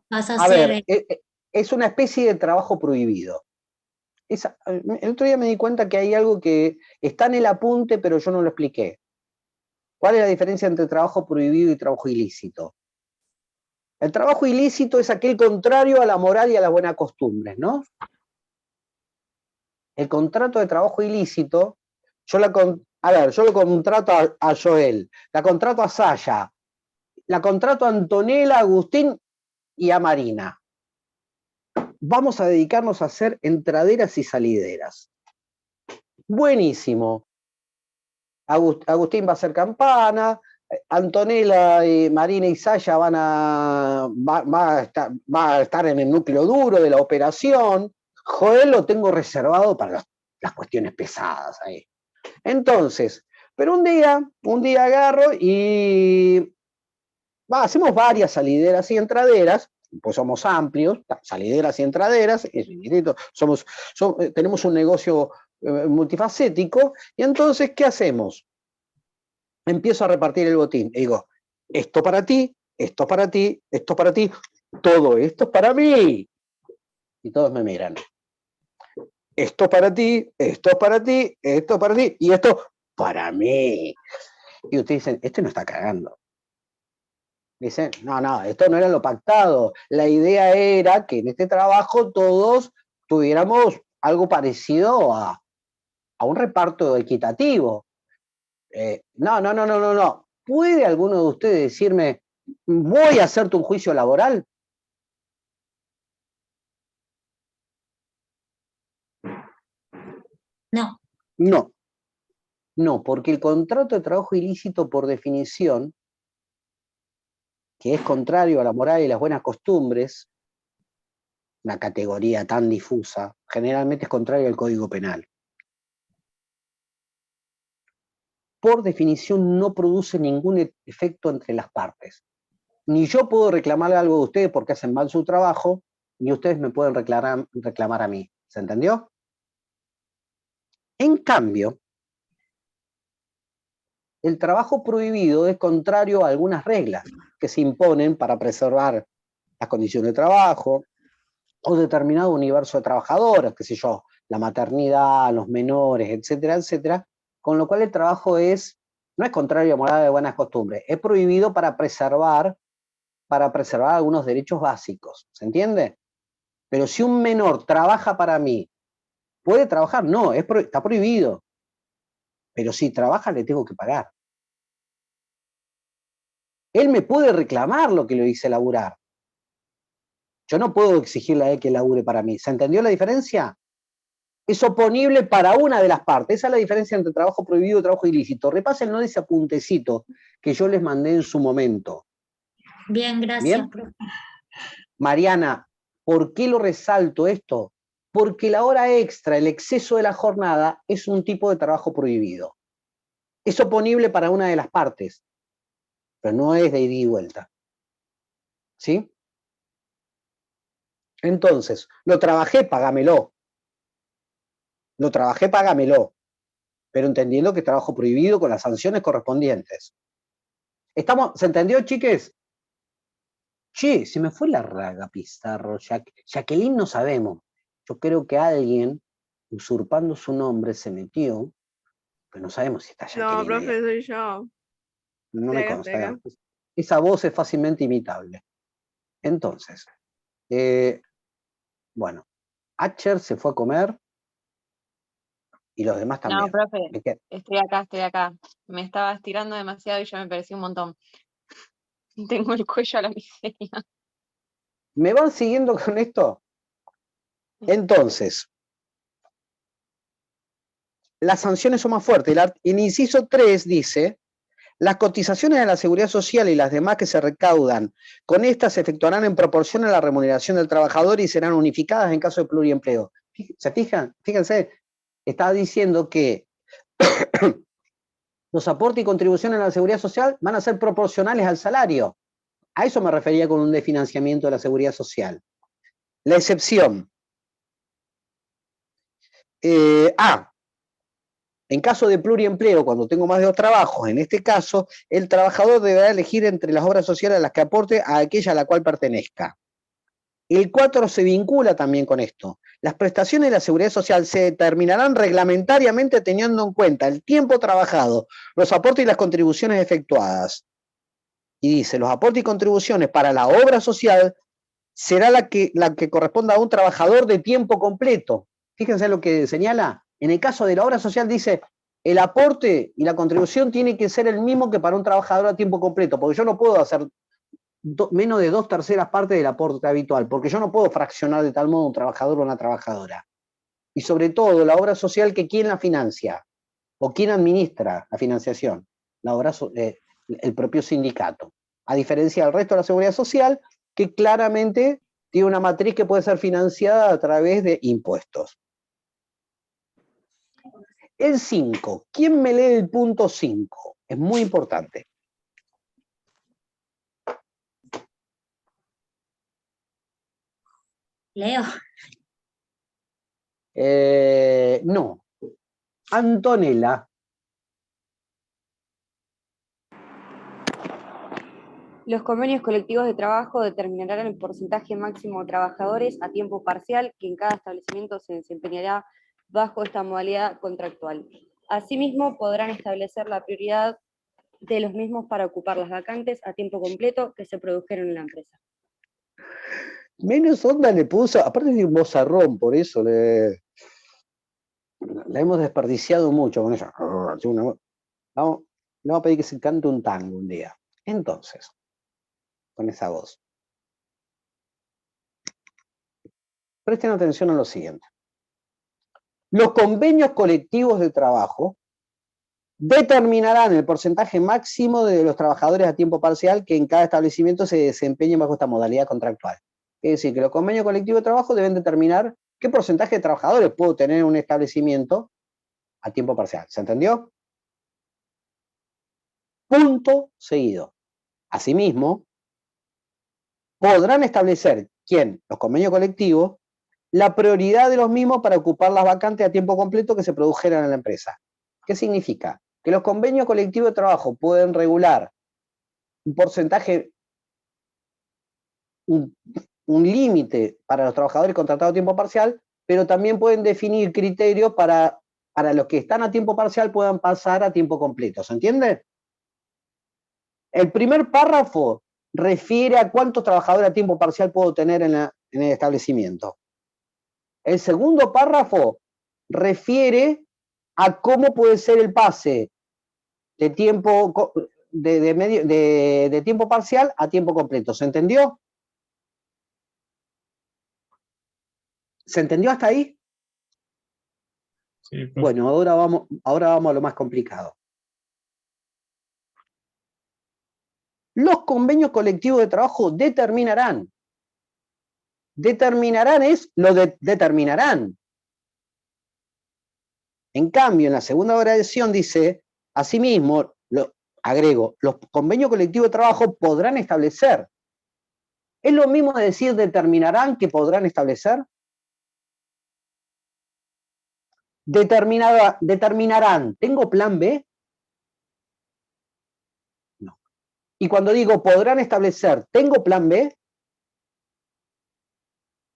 pasa a A ser... ver, es una especie de trabajo prohibido. El otro día me di cuenta que hay algo que está en el apunte, pero yo no lo expliqué. ¿Cuál es la diferencia entre trabajo prohibido y trabajo ilícito? El trabajo ilícito es aquel contrario a la moral y a las buenas costumbres, ¿no? El contrato de trabajo ilícito, yo lo contrato a Joel, la contrato a Saya, la contrato a Antonella, a Agustín y a Marina. Vamos a dedicarnos a hacer entraderas y salideras. Buenísimo. Agustín va a hacer campana, Antonella, Marina y Saya va a estar en el núcleo duro de la operación. Joel lo tengo reservado para las cuestiones pesadas ahí. Entonces, pero un día agarro y hacemos varias salideras y entraderas, pues somos amplios, salideras y entraderas, tenemos un negocio multifacético, y entonces, ¿qué hacemos? Empiezo a repartir el botín, y digo, esto para ti, esto para ti, esto para ti, todo esto es para mí. Y todos me miran. Esto para ti, esto para ti, esto para ti, y esto para mí. Y ustedes dicen, este no está cagando. Dicen, no, esto no era lo pactado. La idea era que en este trabajo todos tuviéramos algo parecido a un reparto equitativo. No. ¿Puede alguno de ustedes decirme, voy a hacerte un juicio laboral? No. No, porque el contrato de trabajo ilícito, por definición, que es contrario a la moral y las buenas costumbres, una categoría tan difusa, generalmente es contrario al Código Penal. Por definición no produce ningún efecto entre las partes. Ni yo puedo reclamarle algo de ustedes porque hacen mal su trabajo, ni ustedes me pueden reclamar a mí. ¿Se entendió? En cambio, el trabajo prohibido es contrario a algunas reglas que se imponen para preservar las condiciones de trabajo o determinado universo de trabajadoras, qué sé yo, la maternidad, los menores, etcétera, etcétera, con lo cual el trabajo no es contrario a moral de buenas costumbres, es prohibido para preservar algunos derechos básicos, ¿se entiende? Pero si un menor trabaja para mí, ¿puede trabajar? No, está prohibido. Pero si trabaja, le tengo que pagar. Él me puede reclamar lo que lo hice laburar. Yo no puedo exigirle a él que labure para mí. ¿Se entendió la diferencia? Es oponible para una de las partes. Esa es la diferencia entre trabajo prohibido y trabajo ilícito. Repásenlo de ese apuntecito que yo les mandé en su momento. Bien, gracias, ¿Bien? profe. Mariana, ¿por qué lo resalto esto? Porque la hora extra, el exceso de la jornada, es un tipo de trabajo prohibido. Es oponible para una de las partes, pero no es de ida y vuelta. ¿Sí? Entonces, lo trabajé, págamelo. Lo trabajé, págamelo. Pero entendiendo que es trabajo prohibido con las sanciones correspondientes. ¿Se entendió, chiques? Che, se me fue la raga, Pizarro. Jacqueline no sabemos. Yo creo que alguien, usurpando su nombre, se metió, pero no sabemos si está Jacqueline. No, profe, soy yo. No me consta. Esa voz es fácilmente imitable. Entonces, bueno, Acher se fue a comer. Y los demás también. No, profe, ¿De qué? estoy acá. Me estaba estirando demasiado y ya me pareció un montón. Tengo el cuello a la miseria. ¿Me van siguiendo con esto? Entonces, las sanciones son más fuertes. El inciso 3 dice: las cotizaciones de la Seguridad Social y las demás que se recaudan con estas se efectuarán en proporción a la remuneración del trabajador y serán unificadas en caso de pluriempleo. ¿Se fijan? Fíjense, está diciendo que los aportes y contribuciones a la Seguridad Social van a ser proporcionales al salario. A eso me refería con un desfinanciamiento de la Seguridad Social. La excepción. En caso de pluriempleo, cuando tengo más de 2 trabajos, en este caso, el trabajador deberá elegir entre las obras sociales a las que aporte a aquella a la cual pertenezca. El 4 se vincula también con esto. Las prestaciones de la Seguridad Social se determinarán reglamentariamente teniendo en cuenta el tiempo trabajado, los aportes y las contribuciones efectuadas. Y dice, los aportes y contribuciones para la obra social será la que corresponda a un trabajador de tiempo completo. Fíjense lo que señala. En el caso de la obra social dice, el aporte y la contribución tiene que ser el mismo que para un trabajador a tiempo completo, porque yo no puedo hacer menos de 2/3 partes del aporte habitual, porque yo no puedo fraccionar de tal modo un trabajador o una trabajadora. Y sobre todo, la obra social, que ¿quién la financia? ¿O quién administra la financiación? El propio sindicato. A diferencia del resto de la seguridad social, que claramente tiene una matriz que puede ser financiada a través de impuestos. El 5. ¿Quién me lee el punto 5? Es muy importante. Leo. No. Antonella. Los convenios colectivos de trabajo determinarán el porcentaje máximo de trabajadores a tiempo parcial que en cada establecimiento se desempeñará bajo esta modalidad contractual. Asimismo, podrán establecer la prioridad de los mismos para ocupar las vacantes a tiempo completo que se produjeron en la empresa. Menos onda le puso, aparte de un bozarrón, por eso la hemos desperdiciado mucho con ella. Le vamos a pedir que se cante un tango un día. Entonces, con esa voz. Presten atención a lo siguiente. Los convenios colectivos de trabajo determinarán el porcentaje máximo de los trabajadores a tiempo parcial que en cada establecimiento se desempeñen bajo esta modalidad contractual. Es decir, que los convenios colectivos de trabajo deben determinar qué porcentaje de trabajadores puedo tener en un establecimiento a tiempo parcial. ¿Se entendió? Punto seguido. Asimismo, podrán establecer, los convenios colectivos, la prioridad de los mismos para ocupar las vacantes a tiempo completo que se produjeran en la empresa. ¿Qué significa? Que los convenios colectivos de trabajo pueden regular un porcentaje, un límite para los trabajadores contratados a tiempo parcial, pero también pueden definir criterios para los que están a tiempo parcial puedan pasar a tiempo completo. ¿Se entiende? El primer párrafo refiere a cuántos trabajadores a tiempo parcial puedo tener en el establecimiento. El segundo párrafo refiere a cómo puede ser el pase de tiempo, de tiempo parcial a tiempo completo. ¿Se entendió? ¿Se entendió hasta ahí? Sí, profe. Bueno, ahora vamos a lo más complicado. Los convenios colectivos de trabajo determinarán. Determinarán es lo de determinarán. En cambio, en la segunda oración dice, asimismo, agrego, los convenios colectivos de trabajo podrán establecer. ¿Es lo mismo de decir determinarán que podrán establecer? Determinarán. ¿Tengo plan B? No. Y cuando digo podrán establecer, ¿tengo plan B?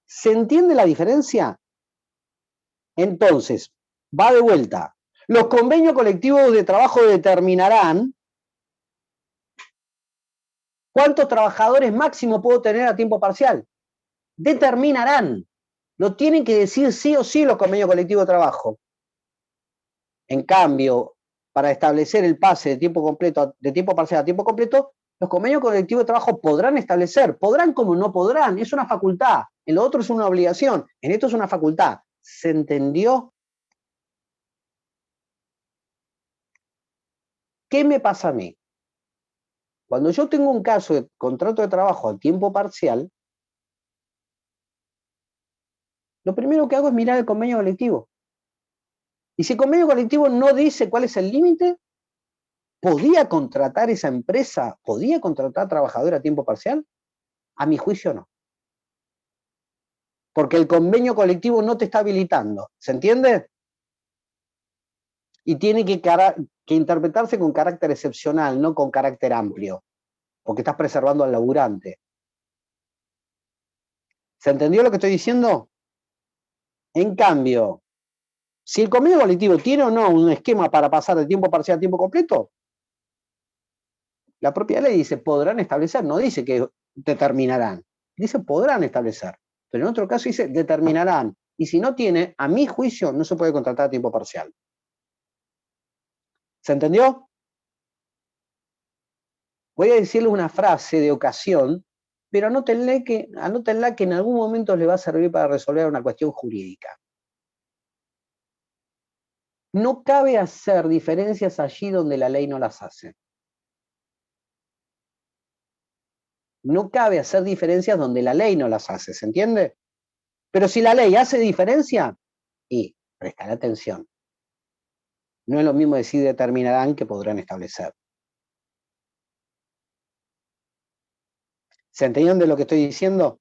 ¿Se entiende la diferencia? Entonces, va de vuelta. Los convenios colectivos de trabajo determinarán cuántos trabajadores máximo puedo tener a tiempo parcial. Determinarán. Lo tienen que decir sí o sí los convenios colectivos de trabajo. En cambio, para establecer el pase de tiempo completo, de tiempo parcial a tiempo completo, los convenios colectivos de trabajo podrán establecer, podrán como no podrán, es una facultad, en lo otro es una obligación, en esto es una facultad. ¿Se entendió? ¿Qué me pasa a mí? Cuando yo tengo un caso de contrato de trabajo a tiempo parcial, lo primero que hago es mirar el convenio colectivo. Y si el convenio colectivo no dice cuál es el límite, ¿podía contratar esa empresa? ¿Podía contratar trabajadora a tiempo parcial? A mi juicio no. Porque el convenio colectivo no te está habilitando. ¿Se entiende? Y tiene que interpretarse con carácter excepcional, no con carácter amplio. Porque estás preservando al laburante. ¿Se entendió lo que estoy diciendo? En cambio, si el convenio colectivo tiene o no un esquema para pasar de tiempo parcial a tiempo completo, la propia ley dice podrán establecer, no dice que determinarán, dice podrán establecer, pero en otro caso dice determinarán, y si no tiene, a mi juicio, no se puede contratar a tiempo parcial. ¿Se entendió? Voy a decirles una frase de ocasión, pero anótenla que en algún momento les va a servir para resolver una cuestión jurídica. No cabe hacer diferencias allí donde la ley no las hace. No cabe hacer diferencias donde la ley no las hace, ¿se entiende? Pero si la ley hace diferencia, y prestar atención. No es lo mismo decir determinarán que podrán establecer. ¿Se entienden de lo que estoy diciendo?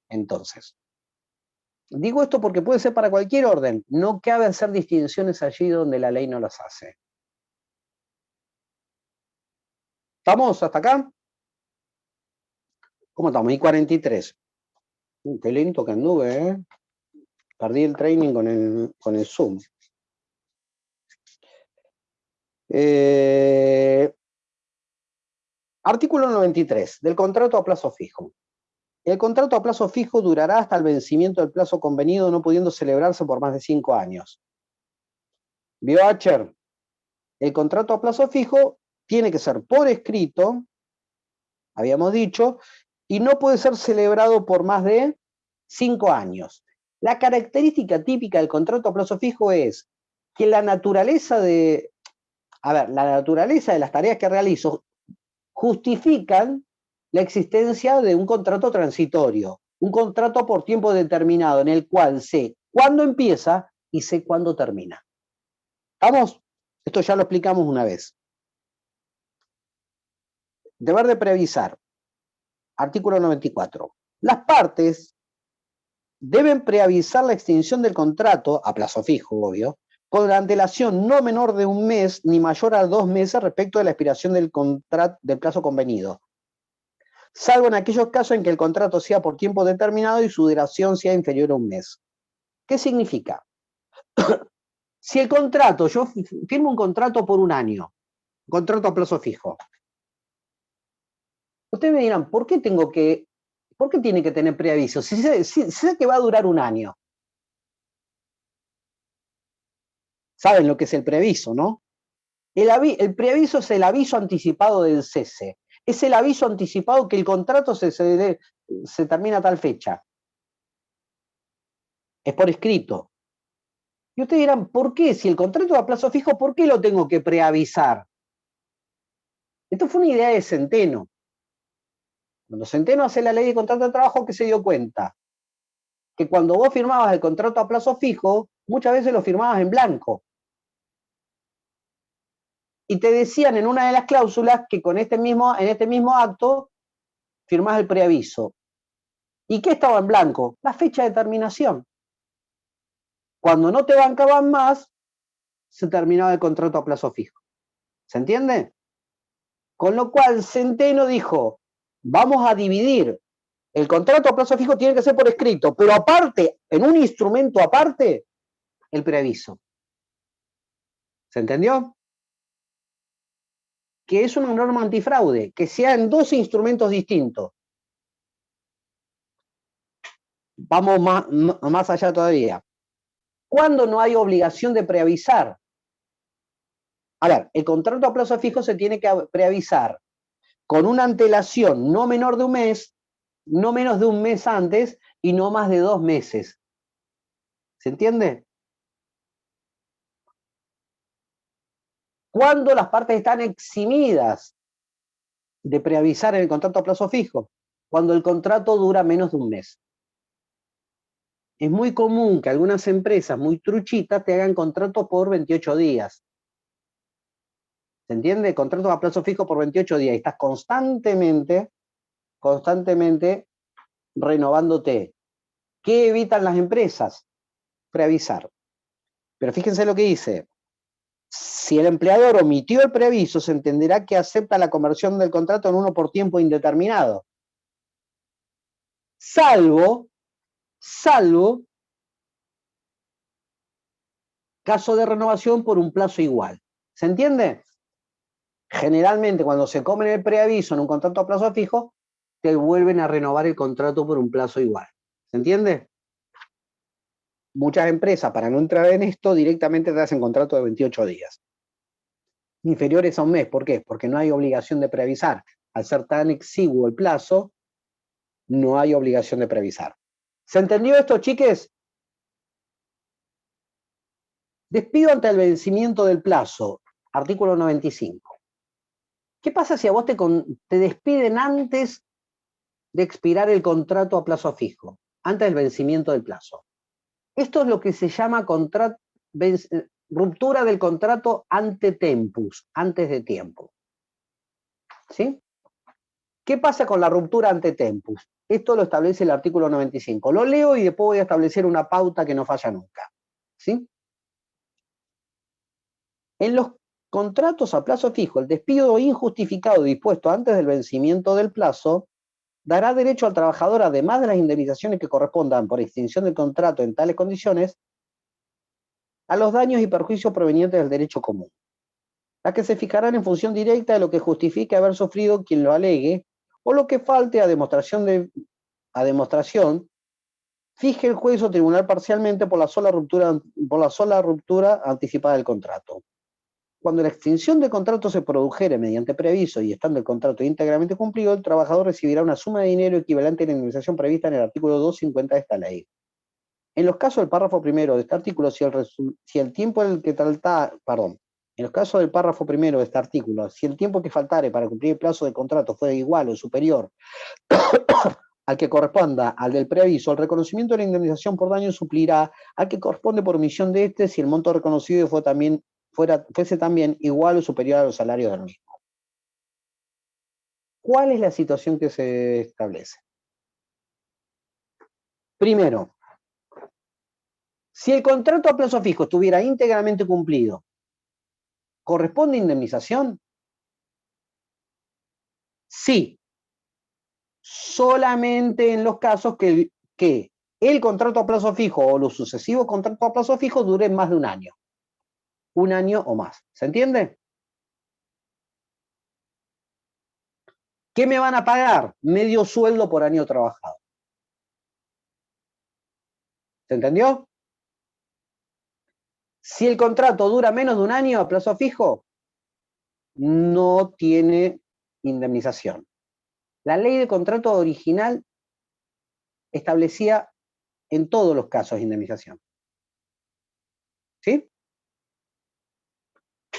Entonces, digo esto porque puede ser para cualquier orden. No cabe hacer distinciones allí donde la ley no las hace. ¿Estamos hasta acá? ¿Cómo estamos? Y 43. Qué lento que anduve, ¿eh? Perdí el training con el Zoom. Artículo 93, del contrato a plazo fijo. El contrato a plazo fijo durará hasta el vencimiento del plazo convenido, no pudiendo celebrarse por más de 5 años. ¿Vio, Acher? El contrato a plazo fijo tiene que ser por escrito, habíamos dicho, y no puede ser celebrado por más de 5 años. La característica típica del contrato a plazo fijo es que la naturaleza de las tareas que realizo justifican la existencia de un contrato transitorio, un contrato por tiempo determinado en el cual sé cuándo empieza y sé cuándo termina. ¿Vamos? Esto ya lo explicamos una vez. Deber de preavisar. Artículo 94. Las partes deben preavisar la extinción del contrato, a plazo fijo, obvio, con la antelación no menor de 1 mes ni mayor a 2 meses respecto de la expiración del plazo convenido, salvo en aquellos casos en que el contrato sea por tiempo determinado y su duración sea inferior a 1 mes. ¿Qué significa? Si el contrato, yo firmo un contrato por 1 año, un contrato a plazo fijo, ustedes me dirán, ¿por qué tiene que tener preaviso? Si sé que va a durar 1 año. Saben lo que es el preaviso, ¿no? El preaviso es el aviso anticipado del cese. Es el aviso anticipado que el contrato se termina a tal fecha. Es por escrito. Y ustedes dirán, ¿por qué? Si el contrato a plazo fijo, ¿por qué lo tengo que preavisar? Esto fue una idea de Centeno. Cuando Centeno hace la ley de contrato de trabajo, ¿qué se dio cuenta? Que cuando vos firmabas el contrato a plazo fijo, muchas veces lo firmabas en blanco. Y te decían en una de las cláusulas que en este mismo acto firmás el preaviso. ¿Y qué estaba en blanco? La fecha de terminación. Cuando no te bancaban más, se terminaba el contrato a plazo fijo. ¿Se entiende? Con lo cual, Centeno dijo, vamos a dividir. El contrato a plazo fijo tiene que ser por escrito, pero aparte, en un instrumento aparte, el preaviso. ¿Se entendió? Que es una norma antifraude, que sea en 2 instrumentos distintos. Vamos más allá todavía. ¿Cuándo no hay obligación de preavisar? A ver, el contrato a plazo fijo se tiene que preavisar con una antelación no menor de un mes, no menos de un mes antes y no más de 2 meses. ¿Se entiende? ¿Cuándo las partes están eximidas de preavisar en el contrato a plazo fijo? Cuando el contrato dura menos de un mes. Es muy común que algunas empresas muy truchitas te hagan contratos por 28 días. ¿Se entiende? Contratos a plazo fijo por 28 días. Y estás constantemente renovándote. ¿Qué evitan las empresas? Preavisar. Pero fíjense lo que dice. Si el empleador omitió el preaviso, se entenderá que acepta la conversión del contrato en uno por tiempo indeterminado. Salvo caso de renovación por un plazo igual. ¿Se entiende? Generalmente, cuando se comen el preaviso en un contrato a plazo fijo, te vuelven a renovar el contrato por un plazo igual. ¿Se entiende? Muchas empresas, para no entrar en esto, directamente te hacen contrato de 28 días. Inferiores a un mes. ¿Por qué? Porque no hay obligación de preavisar. Al ser tan exiguo el plazo, no hay obligación de preavisar. ¿Se entendió esto, chiques? Despido ante el vencimiento del plazo. Artículo 95. ¿Qué pasa si a vos te despiden antes de expirar el contrato a plazo fijo? Antes del vencimiento del plazo. Esto es lo que se llama ruptura del contrato ante tempus, antes de tiempo. ¿Sí? ¿Qué pasa con la ruptura ante tempus? Esto lo establece el artículo 95. Lo leo y después voy a establecer una pauta que no falla nunca. ¿Sí? En los contratos a plazo fijo, el despido injustificado dispuesto antes del vencimiento del plazo dará derecho al trabajador, además de las indemnizaciones que correspondan por extinción del contrato en tales condiciones, a los daños y perjuicios provenientes del derecho común, las que se fijarán en función directa de lo que justifique haber sufrido quien lo alegue, o lo que falte a demostración, fije el juez o tribunal parcialmente por la sola ruptura anticipada del contrato. Cuando la extinción del contrato se produjere mediante preaviso y estando el contrato íntegramente cumplido, el trabajador recibirá una suma de dinero equivalente a la indemnización prevista en el artículo 250 de esta ley. En los casos del párrafo primero de este artículo, si el tiempo en el que en los casos del párrafo primero de este artículo, si el tiempo que faltare para cumplir el plazo de contrato fuera igual o superior al que corresponda al del preaviso, el reconocimiento de la indemnización por daño suplirá al que corresponde por omisión de este si el monto reconocido fuese también igual o superior a los salarios del mismo. ¿Cuál es la situación que se establece? Primero, si el contrato a plazo fijo estuviera íntegramente cumplido, ¿corresponde indemnización? Sí. Solamente en los casos que el contrato a plazo fijo o los sucesivos contratos a plazo fijo duren más de un año. Un año o más. ¿Se entiende? ¿Qué me van a pagar? Medio sueldo por año trabajado. ¿Se entendió? Si el contrato dura menos de un año a plazo fijo, no tiene indemnización. La ley de contrato original establecía en todos los casos indemnización. ¿Sí?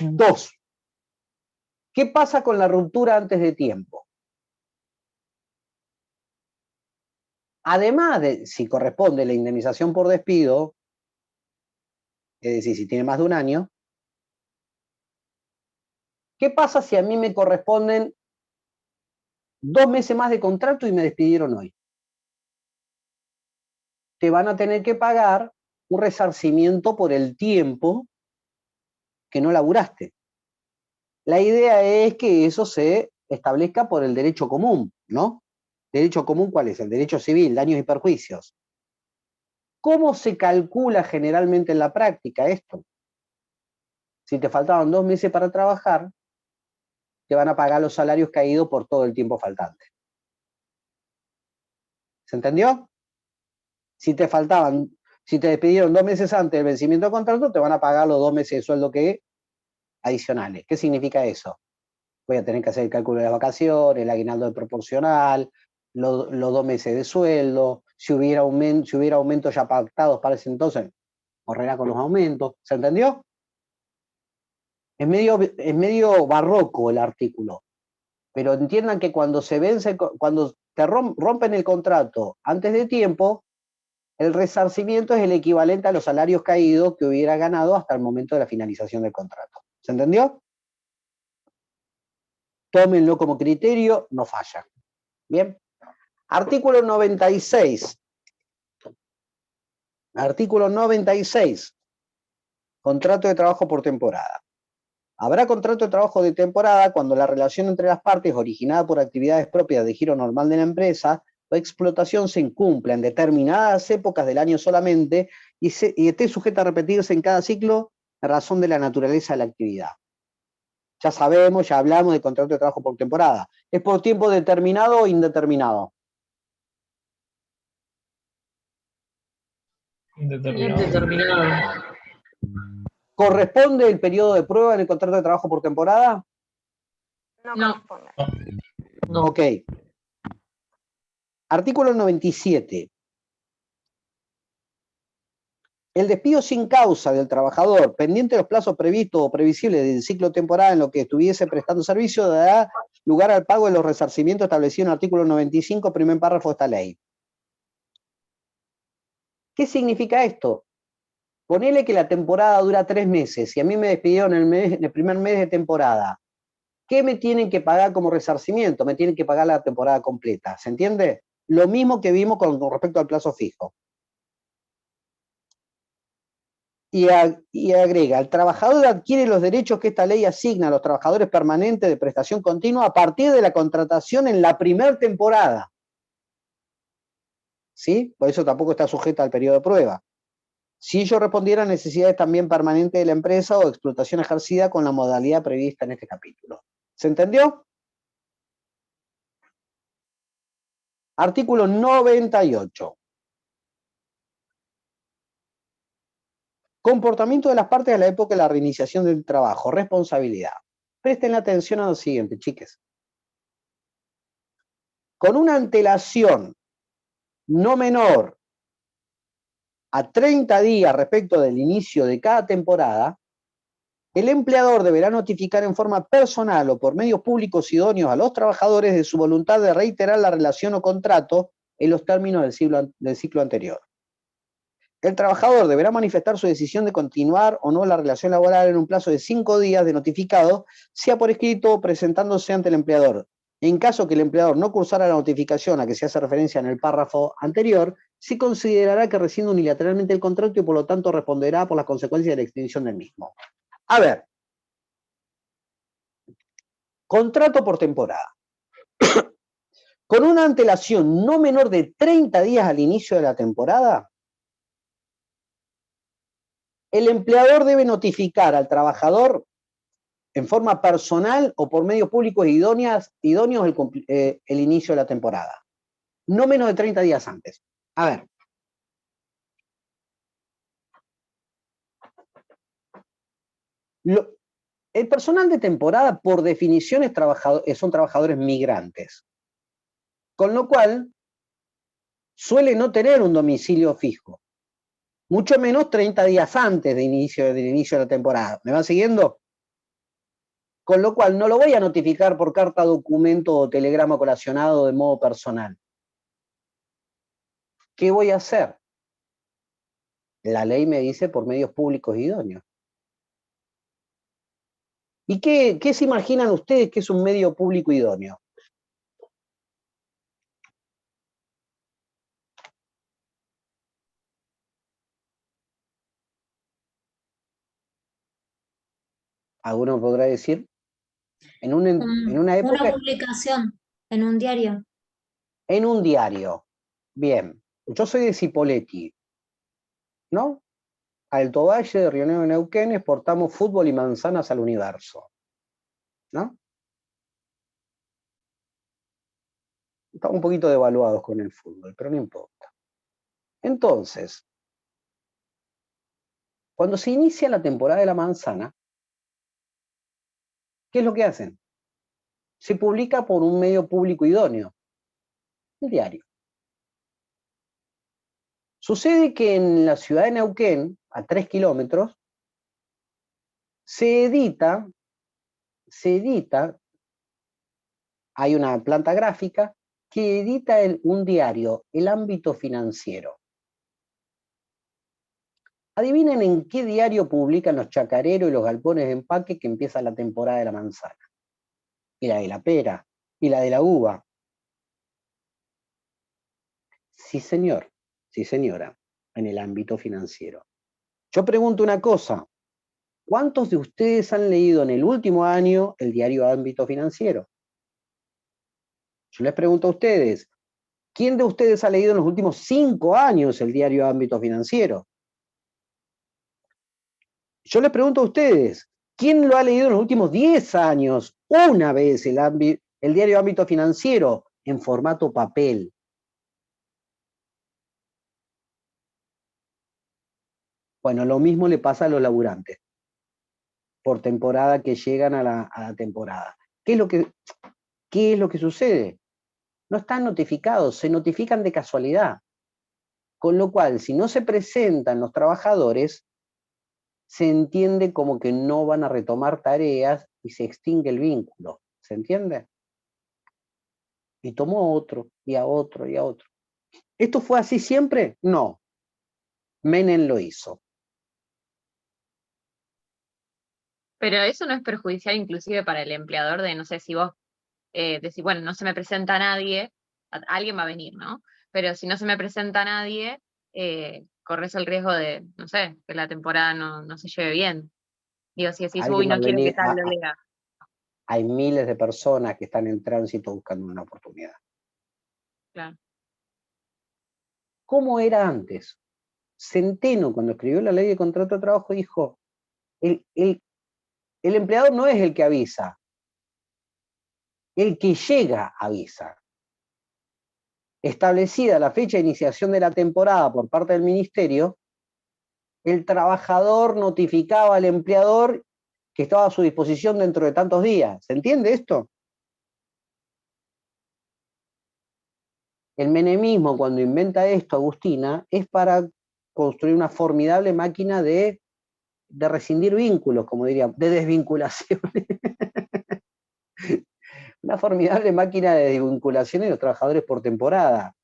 2. ¿Qué pasa con la ruptura antes de tiempo? Además de si corresponde la indemnización por despido, es decir, si tiene más de un año, ¿qué pasa si a mí me corresponden 2 meses más de contrato y me despidieron hoy? Te van a tener que pagar un resarcimiento por el tiempo que no laburaste. La idea es que eso se establezca por el derecho común, ¿no? ¿Derecho común cuál es? El derecho civil, daños y perjuicios. ¿Cómo se calcula generalmente en la práctica esto? Si te faltaban 2 meses para trabajar, te van a pagar los salarios caídos por todo el tiempo faltante. ¿Se entendió? Si te faltaban Si te despidieron 2 meses antes del vencimiento del contrato, te van a pagar los 2 meses de sueldo adicionales. ¿Qué significa eso? Voy a tener que hacer el cálculo de las vacaciones, el aguinaldo de proporcional, los 2 meses de sueldo, si hubiera aumentos ya pactados para ese entonces, correrá con los aumentos. ¿Se entendió? Es medio barroco el artículo, pero entiendan que cuando te rompen el contrato antes de tiempo, el resarcimiento es el equivalente a los salarios caídos que hubiera ganado hasta el momento de la finalización del contrato. ¿Se entendió? Tómenlo como criterio, no falla. Bien. Artículo 96. Artículo 96. Contrato de trabajo por temporada. Habrá contrato de trabajo de temporada cuando la relación entre las partes, originada por actividades propias de giro normal de la empresa o explotación, se incumpla en determinadas épocas del año solamente y esté sujeta a repetirse en cada ciclo a razón de la naturaleza de la actividad. Ya sabemos, ya hablamos de contrato de trabajo por temporada. ¿Es por tiempo determinado o indeterminado? Indeterminado. ¿Corresponde el periodo de prueba en el contrato de trabajo por temporada? No corresponde. No. Ok. Artículo 97. El despido sin causa del trabajador, pendiente de los plazos previstos o previsibles del ciclo temporal en lo que estuviese prestando servicio, dará lugar al pago de los resarcimientos establecidos en el artículo 95, primer párrafo de esta ley. ¿Qué significa esto? Ponele que la temporada dura 3 meses y a mí me despidieron en el primer mes de temporada. ¿Qué me tienen que pagar como resarcimiento? Me tienen que pagar la temporada completa. ¿Se entiende? Lo mismo que vimos con respecto al plazo fijo. Y agrega, el trabajador adquiere los derechos que esta ley asigna a los trabajadores permanentes de prestación continua a partir de la contratación en la primera temporada. ¿Sí? Por eso tampoco está sujeta al periodo de prueba. Si ello respondiera a necesidades también permanentes de la empresa o explotación ejercida con la modalidad prevista en este capítulo. ¿Se entendió? Artículo 98. Comportamiento de las partes a la época de la reiniciación del trabajo. Responsabilidad. Presten atención a lo siguiente, chiques. Con una antelación no menor a 30 días respecto del inicio de cada temporada, el empleador deberá notificar en forma personal o por medios públicos idóneos a los trabajadores de su voluntad de reiterar la relación o contrato en los términos del ciclo anterior. El trabajador deberá manifestar su decisión de continuar o no la relación laboral en un plazo de 5 días de notificado, sea por escrito o presentándose ante el empleador. En caso que el empleador no cursara la notificación a que se hace referencia en el párrafo anterior, se considerará que rescinde unilateralmente el contrato y por lo tanto responderá por las consecuencias de la extinción del mismo. A ver, contrato por temporada. Con una antelación no menor de 30 días al inicio de la temporada, el empleador debe notificar al trabajador en forma personal o por medios públicos idóneos el inicio de la temporada. No menos de 30 días antes. A ver. El personal de temporada, por definición, son trabajadores migrantes. Con lo cual, suele no tener un domicilio fijo. Mucho menos 30 días antes del inicio de la temporada. ¿Me van siguiendo? Con lo cual, no lo voy a notificar por carta, documento o telegrama colacionado de modo personal. ¿Qué voy a hacer? La ley me dice por medios públicos idóneos. ¿Y qué se imaginan ustedes que es un medio público idóneo? ¿Alguno podrá decir? En una época... Una publicación en un diario. En un diario. Bien. Yo soy de Cipolletti, ¿no? Alto Valle, de Río Negro, Neuquén, exportamos fútbol y manzanas al universo, ¿no? Estamos un poquito devaluados con el fútbol, pero no importa. Entonces, Cuando se inicia la temporada de la manzana, ¿qué es lo que hacen? Se publica por un medio público idóneo, el diario. Sucede que en la ciudad de Neuquén, a 3 kilómetros, se edita, hay una planta gráfica que edita un diario, El Ámbito Financiero. Adivinen en qué diario publican los chacareros y los galpones de empaque que empieza la temporada de la manzana. Y la de la pera, y la de la uva. Sí, señor, sí, señora, en El Ámbito Financiero. Yo pregunto una cosa, ¿cuántos de ustedes han leído en el último año el diario Ámbito Financiero? Yo les pregunto a ustedes, ¿quién de ustedes ha leído en los últimos 5 años el diario Ámbito Financiero? Yo les pregunto a ustedes, ¿quién lo ha leído en los últimos 10 años una vez el diario Ámbito Financiero en formato papel? Bueno, lo mismo le pasa a los laburantes por temporada que llegan a la temporada. ¿Qué es lo que sucede? No están notificados, se notifican de casualidad. Con lo cual, si no se presentan los trabajadores, se entiende como que no van a retomar tareas y se extingue el vínculo. ¿Se entiende? Y tomó otro, y a otro, y a otro. ¿Esto fue así siempre? No. Menem lo hizo. Pero eso no es perjudicial inclusive para el empleador de, no sé, si vos decís, bueno, no se me presenta nadie, alguien va a venir, ¿no? Pero si no se me presenta nadie, corres el riesgo de, no sé, que la temporada no se lleve bien. Digo, si decís, uy, Alguien va a no quiero que venir, tal lo lea. hay miles de personas que están en tránsito buscando una oportunidad. Claro. ¿Cómo era antes? Centeno, cuando escribió la ley de contrato de trabajo, dijo, el empleador no es el que avisa, el que llega avisa. Establecida la fecha de iniciación de la temporada por parte del ministerio, el trabajador notificaba al empleador que estaba a su disposición dentro de tantos días. ¿Se entiende esto? El menemismo, cuando inventa esto, Agustina, es para construir una formidable máquina de rescindir vínculos, como diría, de desvinculación. Una formidable máquina de desvinculación de los trabajadores por temporada.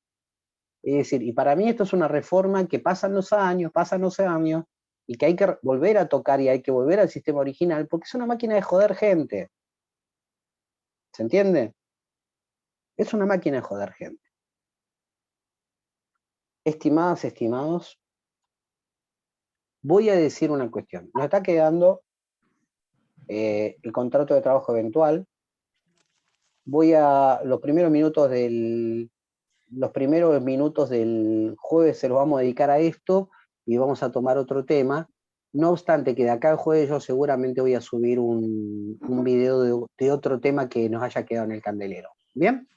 Es decir, y para mí esto es una reforma que pasan los años, y que hay que volver a tocar y hay que volver al sistema original, porque es una máquina de joder gente. ¿Se entiende? Es una máquina de joder gente. Estimadas, estimados, voy a decir una cuestión. Nos está quedando el contrato de trabajo eventual. Los primeros minutos del jueves se los vamos a dedicar a esto y vamos a tomar otro tema. No obstante que de acá al jueves yo seguramente voy a subir un video de otro tema que nos haya quedado en el candelero. ¿Bien?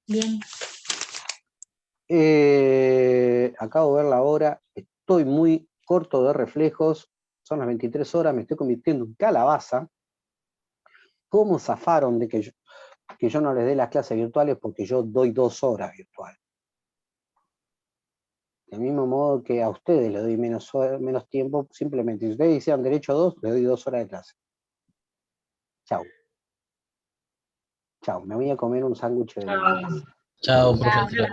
Bien. Acabo de ver la hora, estoy muy corto de reflejos, son las 23 horas, me estoy convirtiendo en calabaza. ¿Cómo zafaron de que yo no les dé las clases virtuales? Porque yo doy 2 horas virtuales. Del mismo modo que a ustedes les doy menos tiempo, simplemente si ustedes hicieran derecho a 2, les doy 2 horas de clase. Chau. Chau, me voy a comer un sándwich de milanesa. Chao, profesor.